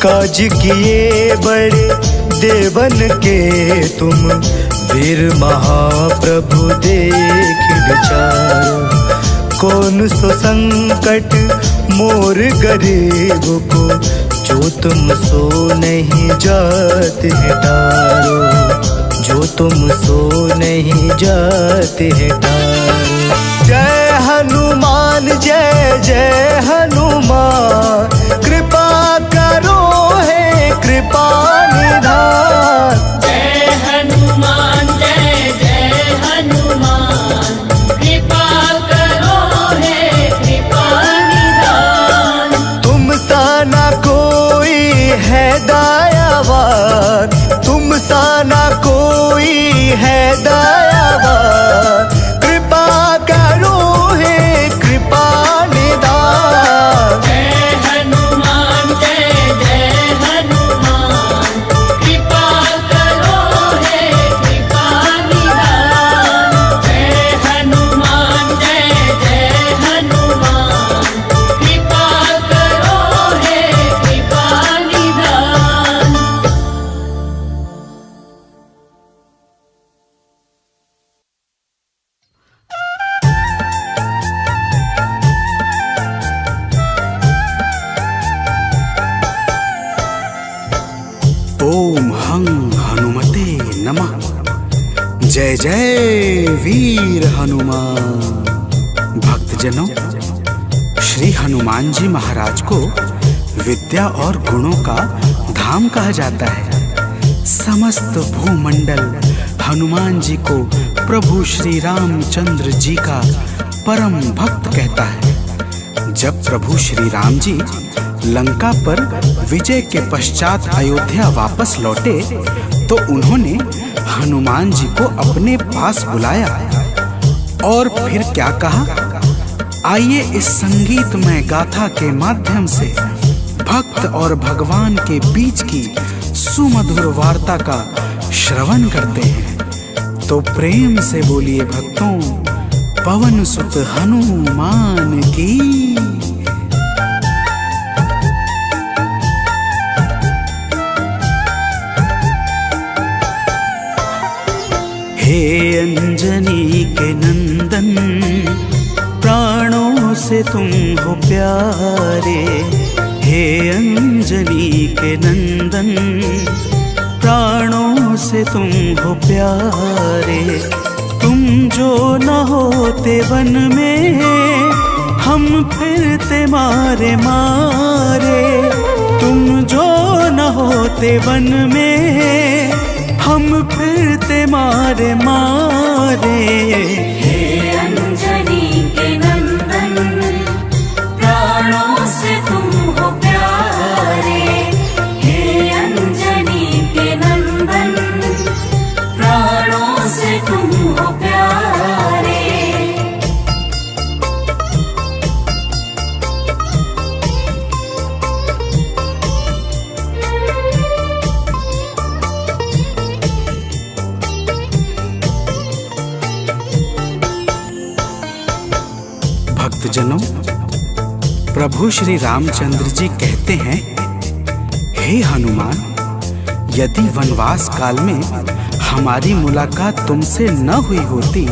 काज किए बड़े देवन के तुम, वीर महाप्रभु देख विचारो। कौन सो संकट मोर गरीब को, जो तुम सो नहीं जात है टारो। जो तुम सो नहीं जात है टारो। जय हनुमान जय जय हनुमान, कृपा करो हे कृपा निधान। जय हनुमान जय जय हनुमान, कृपा करो हे कृपा निधान। तुम सा ना कोई है दयावान, तुम सा ना कोई है दयावान। कृपा करो हे कृपा निधान। जय हनुमान जय जय हनुमान, कृपा करो हे कृपा निधान। जय हनुमान जय जय हनुमान, कृपा करो हे कृपा निधान। ओम हं हनुमते नमः। जय जय वीर हनुमान। भक्तजनों, श्री हनुमान जी महाराज को विद्या और गुणों का धाम कहा जाता है। समस्त भूमंडल हनुमान जी को प्रभु श्री रामचंद्र जी का परम भक्त कहता है। जब प्रभु श्री राम जी लंका पर विजय के पश्चात अयोध्या वापस लौटे तो उन्होंने हनुमान जी को अपने पास बुलाया और फिर क्या कहा, आइए इस संगीतमय गाथा के माध्यम से भक्त और भगवान के बीच की सुमधुर वार्ता का श्रवण करते हैं। तो प्रेम से बोलिए भक्तों, पवन सुत हनुमान की। हे अंजनी के नंदन, प्राणों से तुम हो प्यारे। हे अंजनी के नंदन, प्राणों से तुम हो प्यारे। तुम जो न होते वन में, हम फिरते मारे मारे। तुम जो न होते वन में, हम फिरते मारे मारे। हे अंजनी के नंदन, प्राणों से तुम हो प्यारे। हे अंजनी के नंदन, प्राणों से तुम हो प्यारे। भक्तजनों, प्रभु श्री रामचंद्र जी कहते हैं, हे हनुमान, यदि वनवास काल में हमारी मुलाकात तुमसे न हुई होती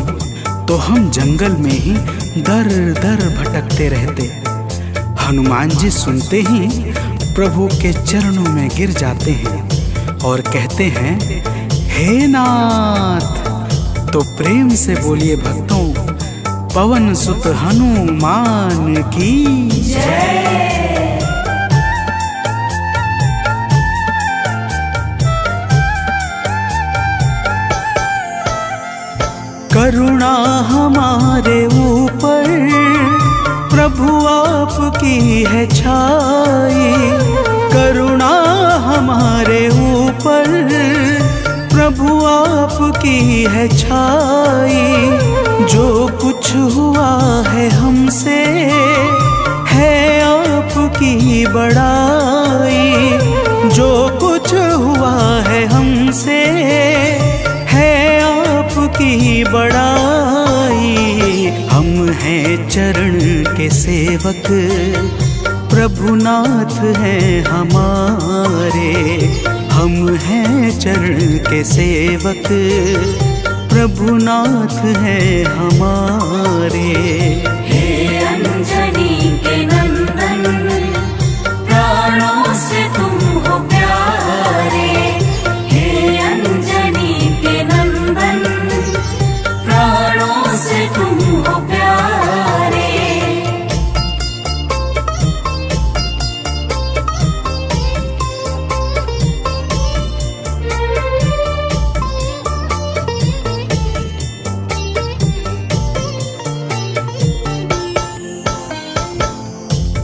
तो हम जंगल में ही दर दर भटकते रहते। हनुमान जी सुनते ही प्रभु के चरणों में गिर जाते हैं और कहते हैं, हे नाथ। तो प्रेम से बोलिए भक्तों, पवन सुत हनुमान की जय। करुणा हमारे ऊपर प्रभु आपकी है छाई। करुणा हमारे ऊपर प्रभु आपकी है छाई। जो कुछ हुआ है हमसे है आपकी बड़ाई। जो कुछ हुआ है हमसे है आपकी बड़ाई। हम हैं चरण के सेवक, प्रभुनाथ हैं हमारे। हम हैं चरण के सेवक, प्रभुनाथ हैं हमारे। हे अंजनी के नंदन, प्राणों से तुम हो प्यारे। हे अंजनी के नंदन, प्राणों से तुम हो प्यारे।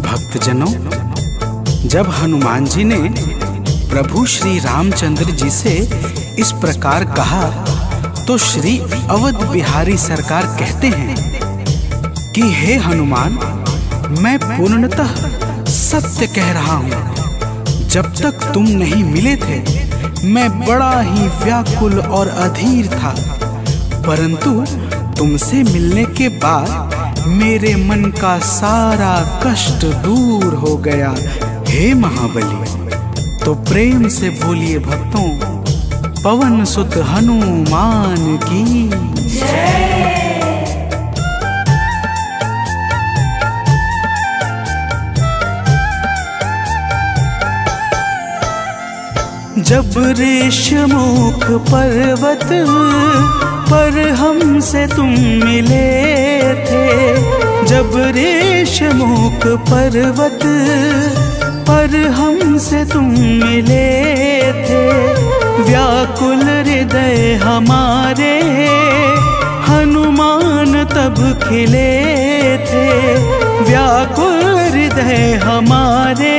भक्तजनों, जब हनुमान जी ने प्रभु श्री रामचंद्र जी से इस प्रकार कहा तो श्री अवध बिहारी सरकार कहते हैं कि हे हनुमान, मैं पूर्णतः सत्य कह रहा हूँ। जब तक तुम नहीं मिले थे मैं बड़ा ही व्याकुल और अधीर था, परंतु तुमसे मिलने के बाद मेरे मन का सारा कष्ट दूर हो गया। हे महाबली, तो प्रेम से बोलिए भक्तों, पवन सुत हनुमान की जय। जब ऋषमुख पर्वत पर हमसे तुम मिले थे, जब ऋषमुख पर्वत पर हमसे तुम मिले थे, व्याकुल हृदय हमारे हनुमान तब खिले थे। व्याकुल हृदय हमारे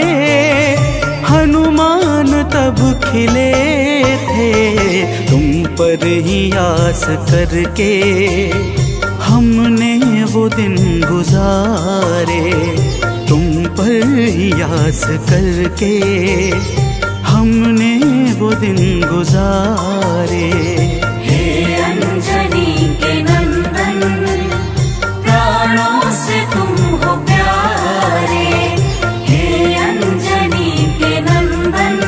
हनुमान तब खिले थे। तुम पर ही आस करके हमने वो दिन गुजारे। तुम पर ही आस करके हमने वो दिन गुजारे। हे अंजनी के नंदन, प्राणों से तुम हो प्यारे। हे अंजनी के नंदन,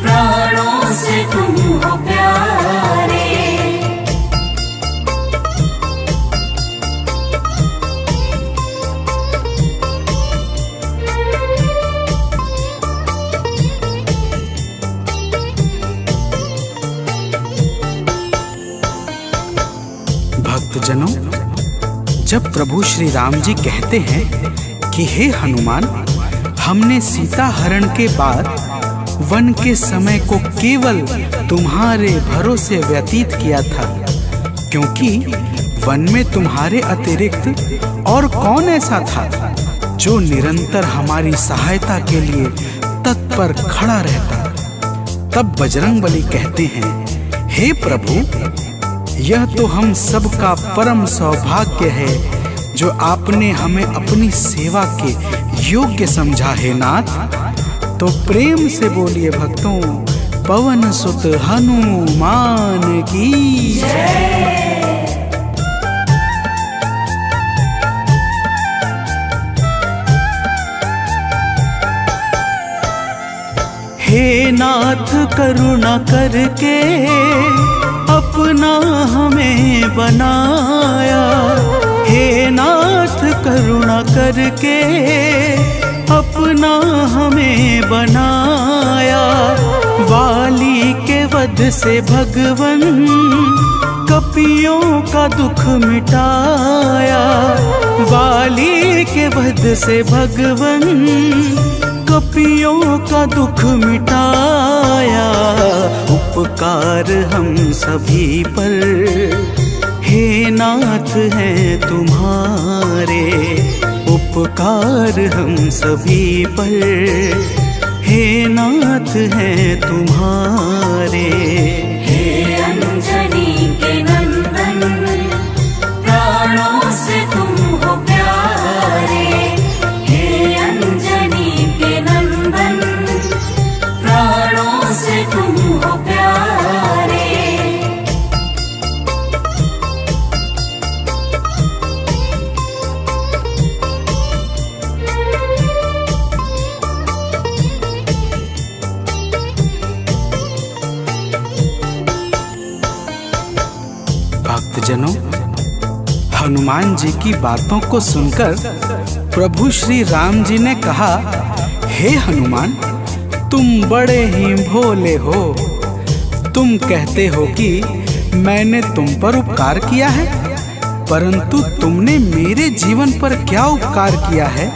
प्राणों से तुम हो प्यारे। जब प्रभु श्री राम जी कहते हैं कि हे हनुमान, हमने सीता हरण के बाद वन के समय को केवल तुम्हारे भरोसे व्यतीत किया था, क्योंकि वन में तुम्हारे अतिरिक्त और कौन ऐसा था जो निरंतर हमारी सहायता के लिए तत्पर खड़ा रहता। तब बजरंगबली कहते हैं, हे प्रभु, यह तो हम सबका परम सौभाग्य है जो आपने हमें अपनी सेवा के योग्य समझा है नाथ। तो प्रेम से बोलिए भक्तों, पवन सुत हनुमान की जय। हे नाथ करुणा करके अपना हमें बनाया, हे नाथ करुणा करके अपना हमें बनाया। वाली के वध से भगवन कपियों का दुख मिटाया, वाली के वध से भगवन कपियों का दुख मिटाया। उपकार हम सभी पर हे नाथ हैं तुम्हारे, उपकार हम सभी पर हे नाथ हैं तुम्हारे। हे अंजनी के नंदन, प्राणों से तुम हो प्यारे। हे अंजनी के नंदन, प्राणों से तुम हो प्यारे। भक्तजनों, हनुमान जी की बातों को सुनकर प्रभु श्री राम जी ने कहा, हे हनुमान, तुम बड़े ही भोले हो। तुम कहते हो कि मैंने तुम पर उपकार किया है, परंतु तुमने मेरे जीवन पर क्या उपकार किया है,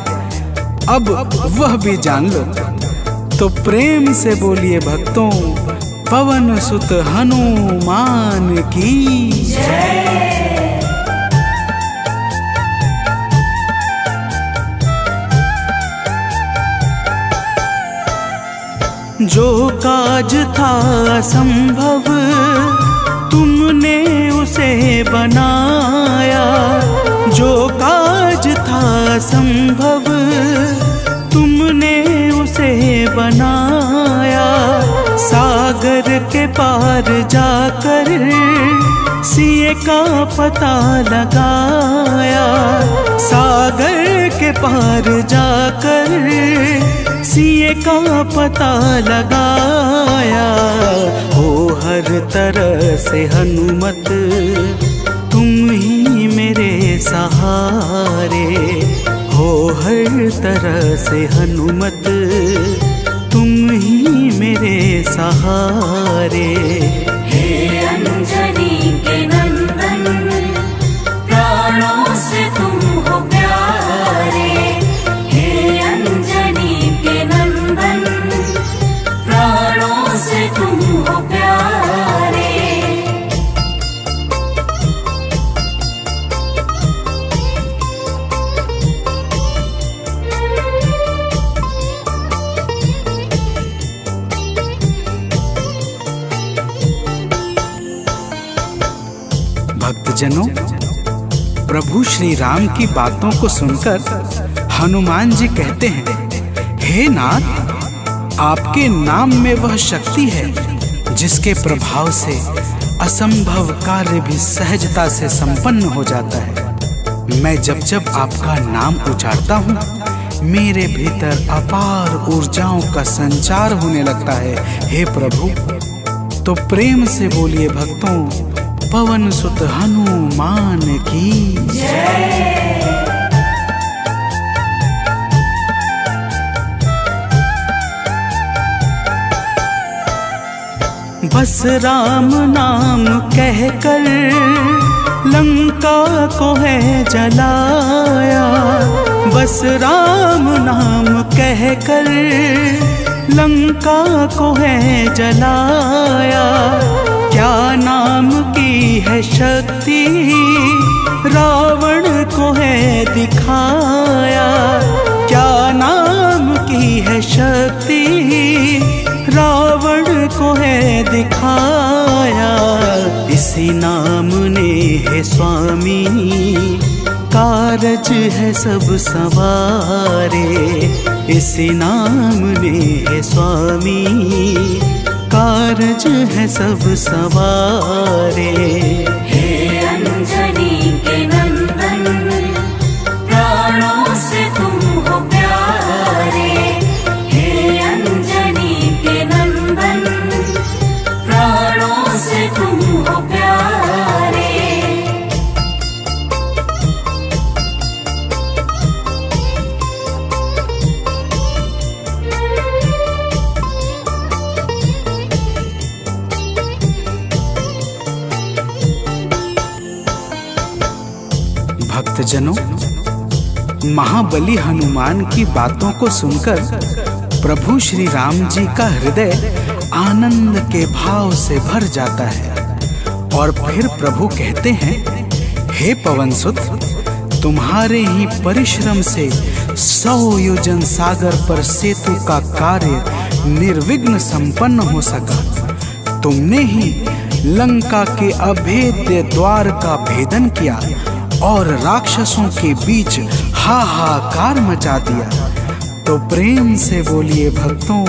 अब वह भी जान लो। तो प्रेम से बोलिए भक्तों, पवन सुत हनुमान की जय। जो काज था असंभव तुमने उसे बनाया, जो काज था असंभव तुमने उसे बनाया। सागर के पार जाकर सिए का पता लगाया, सागर के पार जाकर सिए का पता लगाया। हो हर तरह से हनुमत तुम ही मेरे सहारे, हो हर तरह से हनुमत तुम ही मेरे सहारे। हे अंजनी के नंदन, प्राणों से तुम हो प्यारे। हे अंजनी के नंदन, प्राणों से तुम हो प्यारे। भक्तजनों, प्रभु श्री राम की बातों को सुनकर हनुमान जी कहते हैं, हे नाथ, आपके नाम में वह शक्ति है जिसके प्रभाव से असंभव कार्य भी सहजता से संपन्न हो जाता है। मैं जब जब आपका नाम उचारता हूँ, मेरे भीतर अपार ऊर्जाओं का संचार होने लगता है। हे प्रभु, तो प्रेम से बोलिए भक्तों, पवन सुत हनुमान की जय। बस राम नाम कहकर लंका को है जलाया, बस राम नाम कहकर लंका को है जलाया। क्या नाम की है शक्ति रावण को है दिखाया, क्या नाम की है शक्ति रावण को है दिखाया। इसी नाम ने है स्वामी कारज है सब सवारे, इसी नाम ने है स्वामी कारज है सब सवारे। हे अंजनी के नंदन, प्राणों से तुम हो प्यारे। हे अंजनी के नंदन, प्राणों से तुम हो प्यारे। भक्तजनों, महाबली हनुमान की बातों को सुनकर प्रभु श्री राम जी का हृदय आनंद के भाव से भर जाता है और फिर प्रभु कहते हैं, हे पवनसुत, तुम्हारे ही परिश्रम से 100 योजन सागर पर सेतु का कार्य निर्विघ्न संपन्न हो सका। तुमने ही लंका के अभेद्य द्वार का भेदन किया और राक्षसों के बीच हाहाकार मचा दिया। तो प्रेम से बोलिए भक्तों,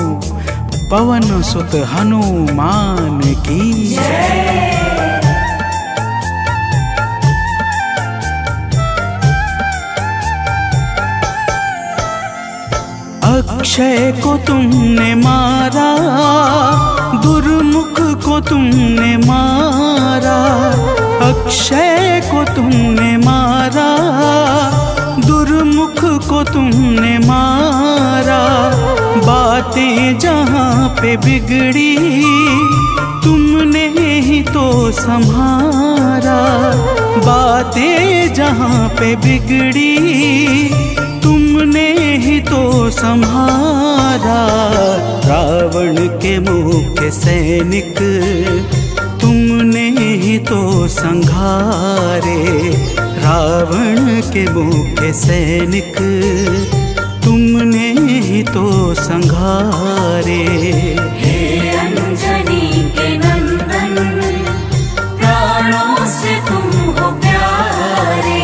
पवन सुत हनुमान की जय। अक्षय को तुमने मारा, दुर्मुख को तुमने मारा, अक्षय को तुमने मारा, दुर्मुख को तुमने मारा। बातें जहाँ पे बिगड़ी तुमने ही तो संहारा, बातें जहाँ पे बिगड़ी तुमने ही तो संहारा। रावण के मुख्य सैनिक तुमने ही तो संघारे, रावण के मुख्य सैनिक तुमने ही तो संघारे। हे अंजनी के नंदन, प्राणों से तुम हो प्यारे।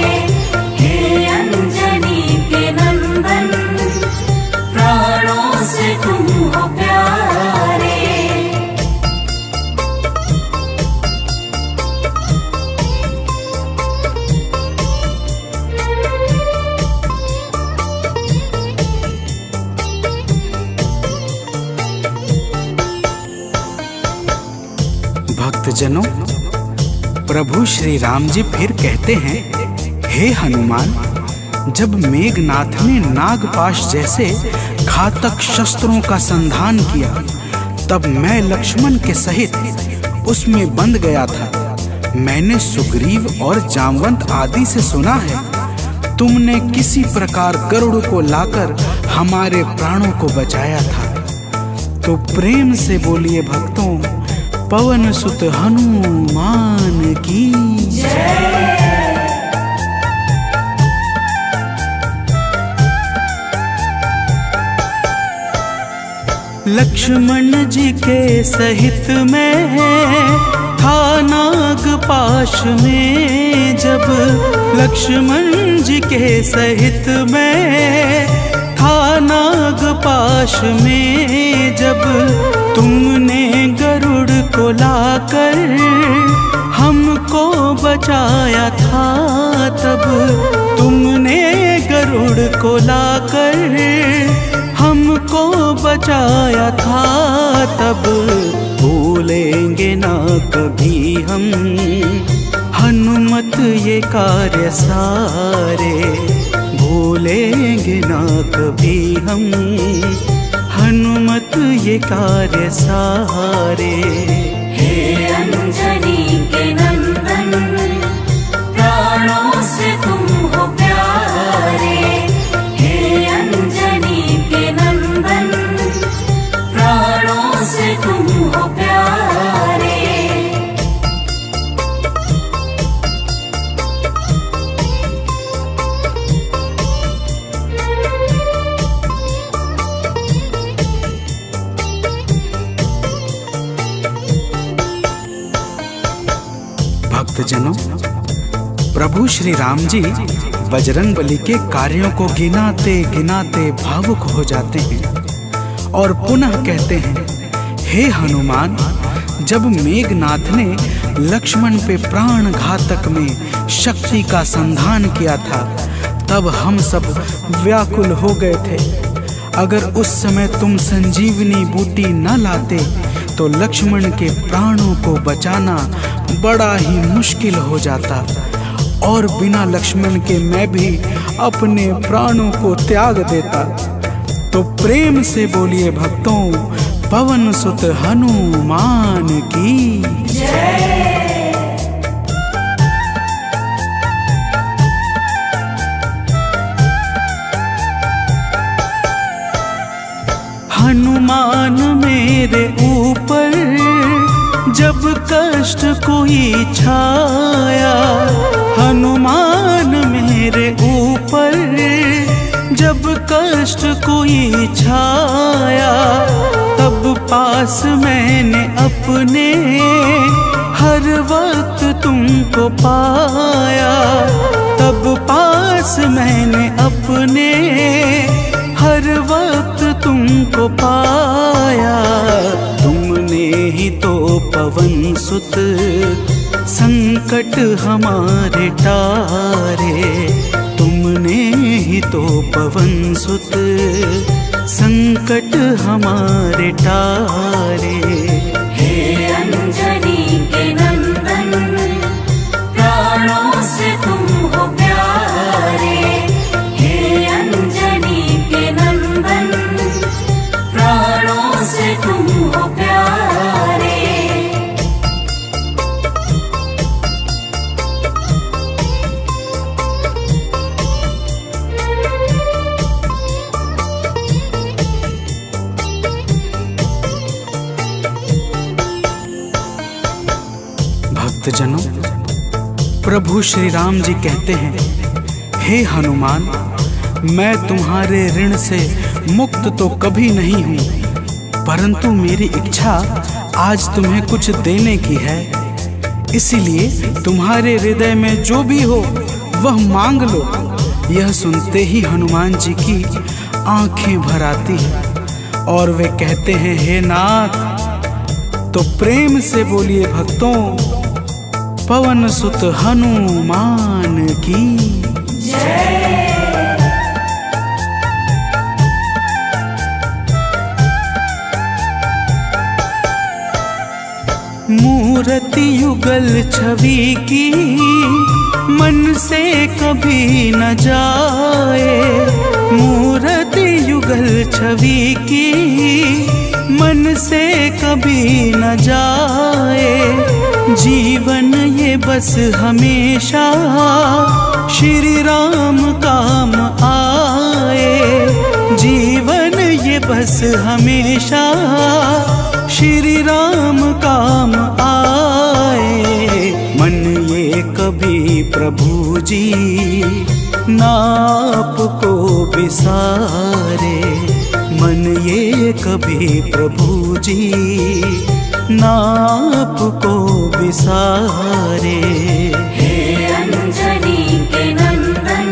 हे अंजनी के नंदन, प्राणों से तुम हो प्यारे। भक्तजनों, प्रभु श्री राम जी फिर कहते हैं, हे हनुमान, जब मेघनाथ ने नागपाश जैसे घातक शस्त्रों का संधान किया, तब मैं लक्ष्मण के सहित उसमें बंध गया था। मैंने सुग्रीव और जामवंत आदि से सुना है, तुमने किसी प्रकार गरुड़ को लाकर हमारे प्राणों को बचाया था। तो प्रेम से बोलिए भक्तों, पवन सुत हनुमान की जय। लक्ष्मण जी के सहित में था नागपाश में, जब लक्ष्मण जी के सहित में था नागपाश में, जब तुमने गरुड़ को लाकर हमको बचाया था, तब तुमने गरुड़ को लाकर हमको बचाया था। तब भूलेंगे ना कभी हम हनुमत ये कार्य सारे, भूलेंगे ना कभी हम हनुमत ये कार्य सारे। हे अंजनी के नंदन, भक्तजनों, प्रभु श्री राम जी बजरंगबली के कार्यों को गिनाते गिनाते भावुक हो जाते हैं और पुनः कहते हैं, हे हनुमान, जब मेघनाथ ने लक्ष्मण पे प्राण घातक में शक्ति का संधान किया था तब हम सब व्याकुल हो गए थे। अगर उस समय तुम संजीवनी बूटी न लाते तो लक्ष्मण के प्राणों को बचाना बड़ा ही मुश्किल हो जाता और बिना लक्ष्मण के मैं भी अपने प्राणों को त्याग देता। तो प्रेम से बोलिए भक्तों, पवन सुत हनुमान की जय। हनुमान मेरे ऊपर जब कष्ट कोई छाया, हनुमान मेरे ऊपर जब कष्ट कोई छाया, तब पास मैंने अपने हर वक्त तुमको पाया, तब पास मैंने अपने हर वक्त तुमको पाया। तुमने ही तो पवन सुत संकट हमारे टारे, तुमने ही तो पवन सुत संकट हमारे टारे। हे अंजनी के नंदन, प्राणों से तुम हो प्यारे। हे अंजनी के नंदन, प्राणों से तुम हो प्यारे। भक्तजनों, प्रभु श्री राम जी कहते हैं, हे हनुमान, मैं तुम्हारे ऋण से मुक्त तो कभी नहीं हूँ, परंतु मेरी इच्छा आज तुम्हें कुछ देने की है। इसीलिए तुम्हारे हृदय में जो भी हो वह मांग लो। यह सुनते ही हनुमान जी की आंखें भर आती हैं और वे कहते हैं, हे नाथ। तो प्रेम से बोलिए भक्तों, पवन सुत हनुमान की जय। मूर्ति युगल छवि की मन से कभी न जाए, मूर्ति युगल छवि की मन से कभी न जाए। जीवन ये बस हमेशा श्री राम काम आए, जीवन ये बस हमेशा श्री राम काम आए। मन ये कभी प्रभु जी नाप को बिसारे, मन ये कभी प्रभु जी नाप को बिसारे। हे अंजनी के नंदन,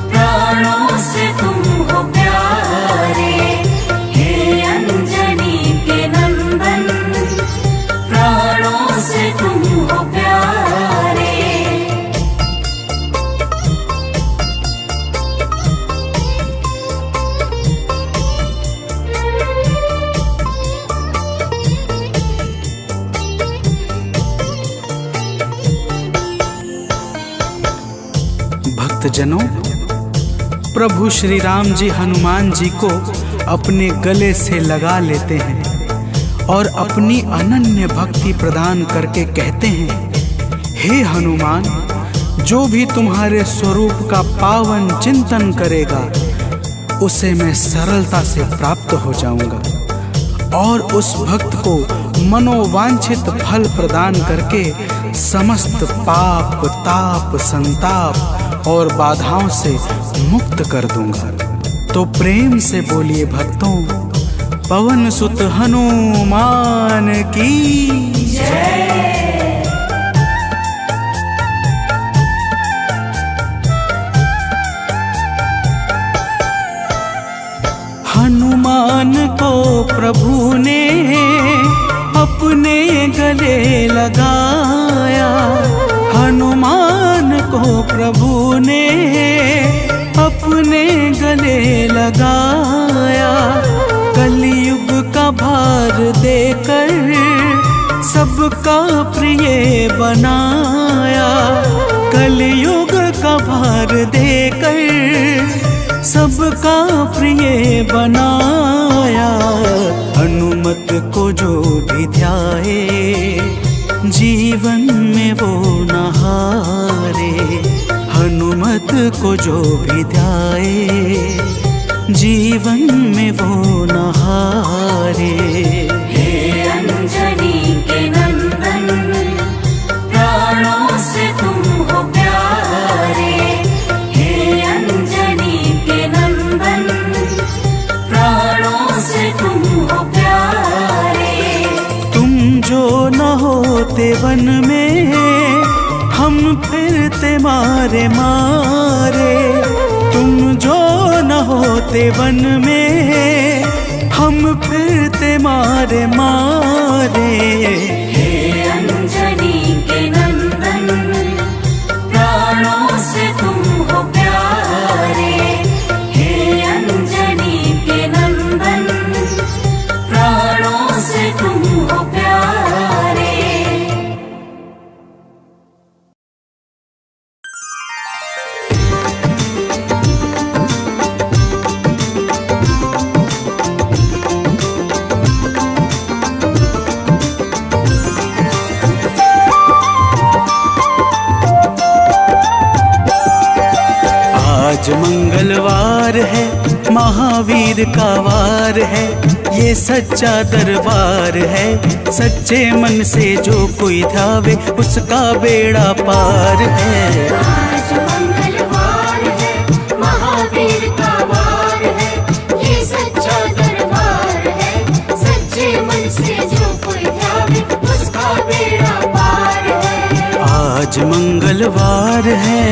प्राणों से तुम हो प्यारे। हे अंजनी के नंदन, प्राणों से तुम हो प्यारे। भक्तजनों, प्रभु श्री राम जी हनुमान जी को अपने गले से लगा लेते हैं और अपनी अनन्य भक्ति प्रदान करके कहते हैं, हे हनुमान, जो भी तुम्हारे स्वरूप का पावन चिंतन करेगा उसे मैं सरलता से प्राप्त हो जाऊंगा और उस भक्त को मनोवांछित फल प्रदान करके समस्त पाप, ताप, संताप और बाधाओं से मुक्त कर दूंगा। तो प्रेम से बोलिए भक्तों, पवन सुत हनुमान की जय। लगाया, हनुमान को प्रभु ने अपने गले लगाया। कलयुग का भार देकर सबका प्रिय बनाया, कलयुग का भार देकर सबका प्रिय बनाया। हनुमत को जो भी ध्याए जीवन में वो न हारे, हनुमत को जो भी ध्याए जीवन में वो न हारे। हे अंजनी के नंदन, प्राणों से तुम हो प्यारे। हे अंजनी के नंदन, प्राणों से तुम हो प्यारे। तुम जो न होते वन में हम फिरते मारे मारे, तुम जो न होते वन में हम फिरते मारे मारे। हे अंजनी के नंदन, प्राणों से तुम हो प्यारे। हे अंजनी के नंदन, प्राणों से तुम हो प्यारे। आज मंगलवार है, महावीर का वार है, ये सच्चा दरबार है। सच्चे मन से जो कोई ध्यावे उसका बेड़ा पार है। आज मंगलवार है, महावीर का वार है, ये सच्चा दरबार है। सच्चे मन से जो कोई ध्यावे उसका बेड़ा पार है। आज मंगलवार है।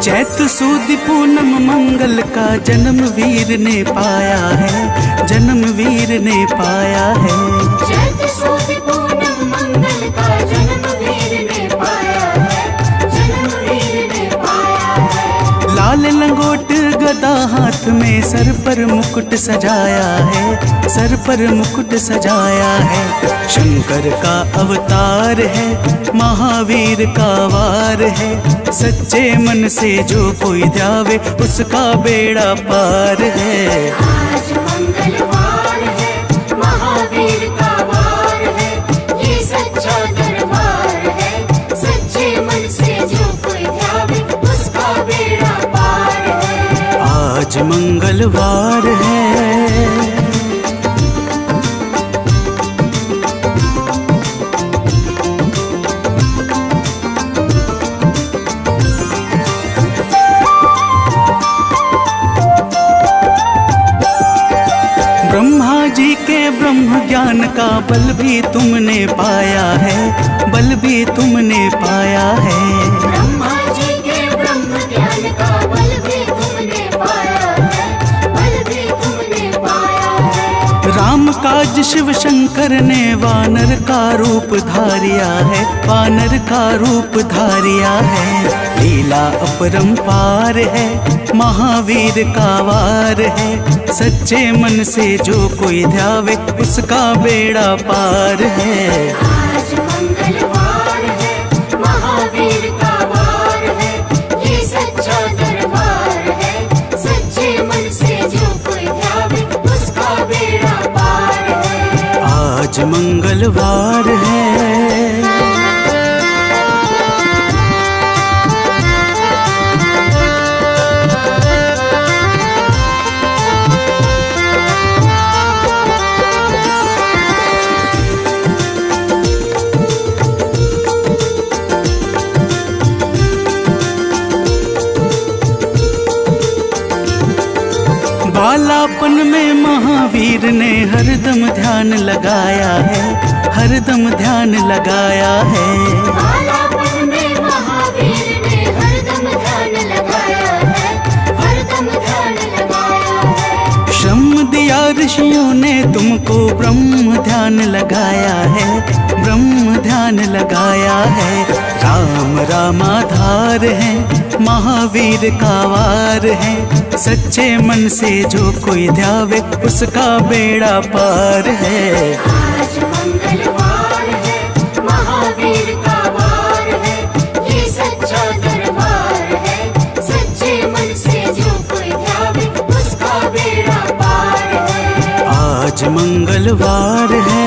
चैत सुद पूनम मंगल का जन्म वीर ने पाया है, जन्म वीर ने पाया है। चैत सुद पूनम मंगल का जन्म वीर ने पाया है, जन्म वीर ने पाया है। लाल लंगोट गदा हाथ में सर पर मुकुट सजाया है, सर पर मुकुट सजाया है। शंकर का अवतार है, महावीर का वार है। सच्चे मन से जो कोई ध्यावे उसका बेड़ा पार है। आज मंगलवार है, महावीर का वार है, ये सच्चा दरबार है। सच्चे मन से जो कोई ध्यावे उसका बेड़ा पार है। आज मंगलवार है। ब्रह्मा जी के ब्रह्म ज्ञान का बल भी तुमने पाया है, बल भी तुमने पाया है। ब्रह्मा जी के ब्रह्म ज्ञान का बल भी तुमने पाया है, बल भी तुमने पाया है। राम काज शिव शंकर ने वानर का रूप धारिया है, वानर का रूप धारिया है। लीला अपरंपार है, महावीर का वार है। सच्चे मन से जो कोई ध्यावे उसका बेड़ा पार है। आज मंगलवार है, महावीर का वार है, ये सच्चा दरबार है। सच्चे मन से जो कोई ध्यावे उसका बेड़ा पार है। आज मंगलवार है। बालापन में महावीर ने हरदम ध्यान लगाया है, हरदम ध्यान लगाया है। बालापन में महावीर ने हरदम ध्यान लगाया है, हरदम ध्यान लगाया है। श्रम दिया ऋषियों ने तुमको, ब्रह्म ध्यान लगाया है, ब्रह्म ध्यान लगाया है। राम रामाधार है, महावीर का वार है। सच्चे मन से जो कोई ध्यावे, उसका बेड़ा पार है। आज मंगलवार है, महावीर का वार है, ये सच्चा दरबार है। सच्चे मन से जो कोई ध्यावे, उसका बेड़ा पार है। आज मंगलवार है।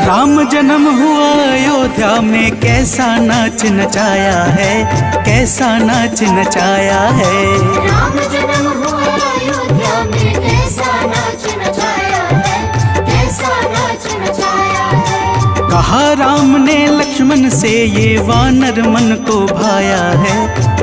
राम जन्म हुआ अयोध्या में, कैसा नाच नचाया है, कैसा नाच नचाया है। राम जन्म हुआ अयोध्या में, कैसा नाच नचाया है, कैसा नाच नचाया है। कहा राम ने लक्ष्मण से, ये वानर मन को भाया है,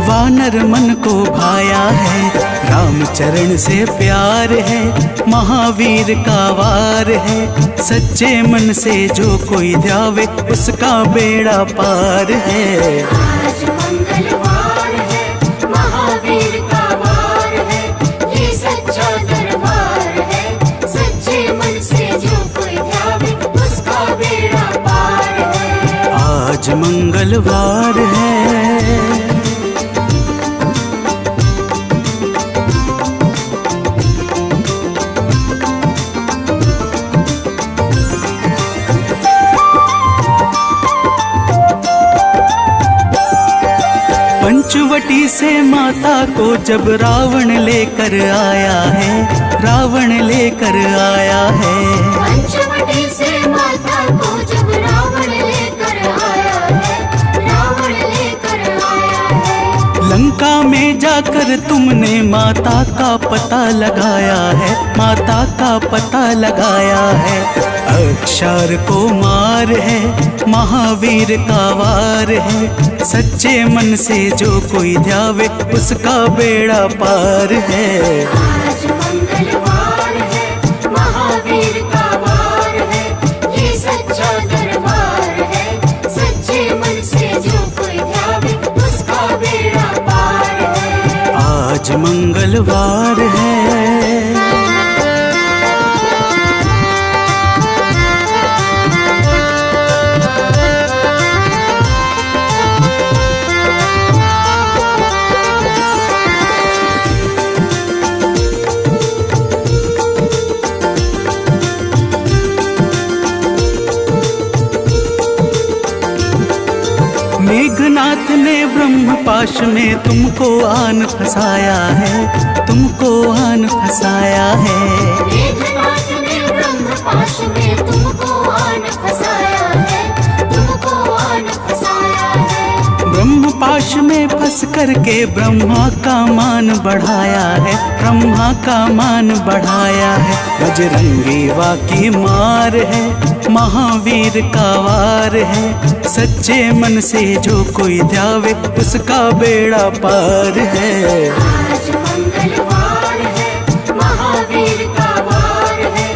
वानर मन को भाया है। राम चरण से प्यार है, महावीर का वार है। सच्चे मन से जो कोई ध्यावे, उसका बेड़ा पार है। आज मंगलवार है, महावीर का वार है, ये सच्चा दरबार है। सच्चे मन से जो कोई ध्यावे, उसका बेड़ा पार है। आज मंगलवार है। पंचवटी से माता को जब रावण लेकर आया है, रावण लेकर आया है। पंचवटी से माता को जब रावण लेकर आया है, रावण लेकर आया है। लंका में जाकर तुमने माता का पता लगाया है, माता का पता लगाया है। अक्षर को मार है, महावीर का वार है। सच्चे मन से जो कोई ध्यावे, उसका बेड़ा पार है। आज मंगलवार है, महावीर का वार है, ये सच्चा दरबार है। सच्चे मन से जो कोई ध्यावे, उसका बेड़ा पार है। आज मंगलवार है। मेघनाथ ने ब्रह्म पाश में तुमको आन फंसाया है, तुमको आन फंसाया है। मेघनाथ ने ब्रह्म पाश में तुमको आन फंसाया है, तुमको आन फंसाया है। ब्रह्म पाश में फंस करके ब्रह्मा का मान बढ़ाया है, ब्रह्मा का मान बढ़ाया है। बजरंगी वाकी मार है, महावीर का वार है। सच्चे मन से जो कोई ध्यावे, उसका बेड़ा पार है। आज मंगलवार है, महावीर का वार है,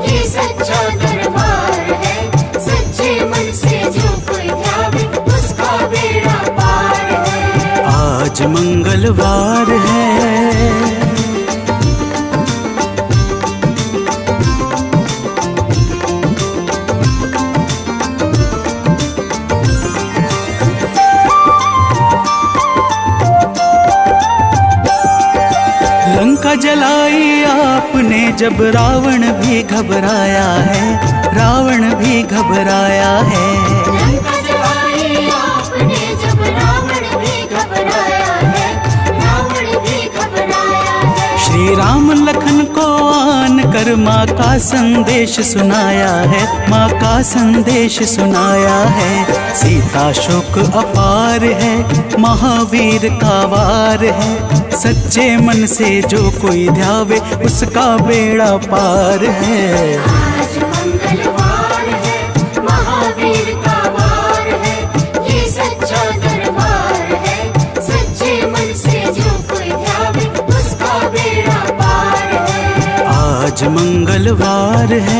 ये सच्चा दरबार है। सच्चे मन से जो कोई ध्यावे, उसका बेड़ा पार है। आज मंगलवार है। लंका जलाई आपने जब रावण भी घबराया है, रावण भी घबराया है। लंका जलाई आपने जब रावण भी घबराया है, रावण भी घबराया है। श्री राम लखन को आन कर आकर माँ का संदेश सुनाया है, माँ का संदेश सुनाया है। सीता शोक अपार है, महावीर का वार है। सच्चे मन से जो कोई ध्यावे उसका बेड़ा पार है। आज मंगलवार है, महावीर का वार है, ये सच्चा दरबार है। सच्चे मन से जो कोई ध्यावे उसका बेड़ा पार है। आज मंगलवार है,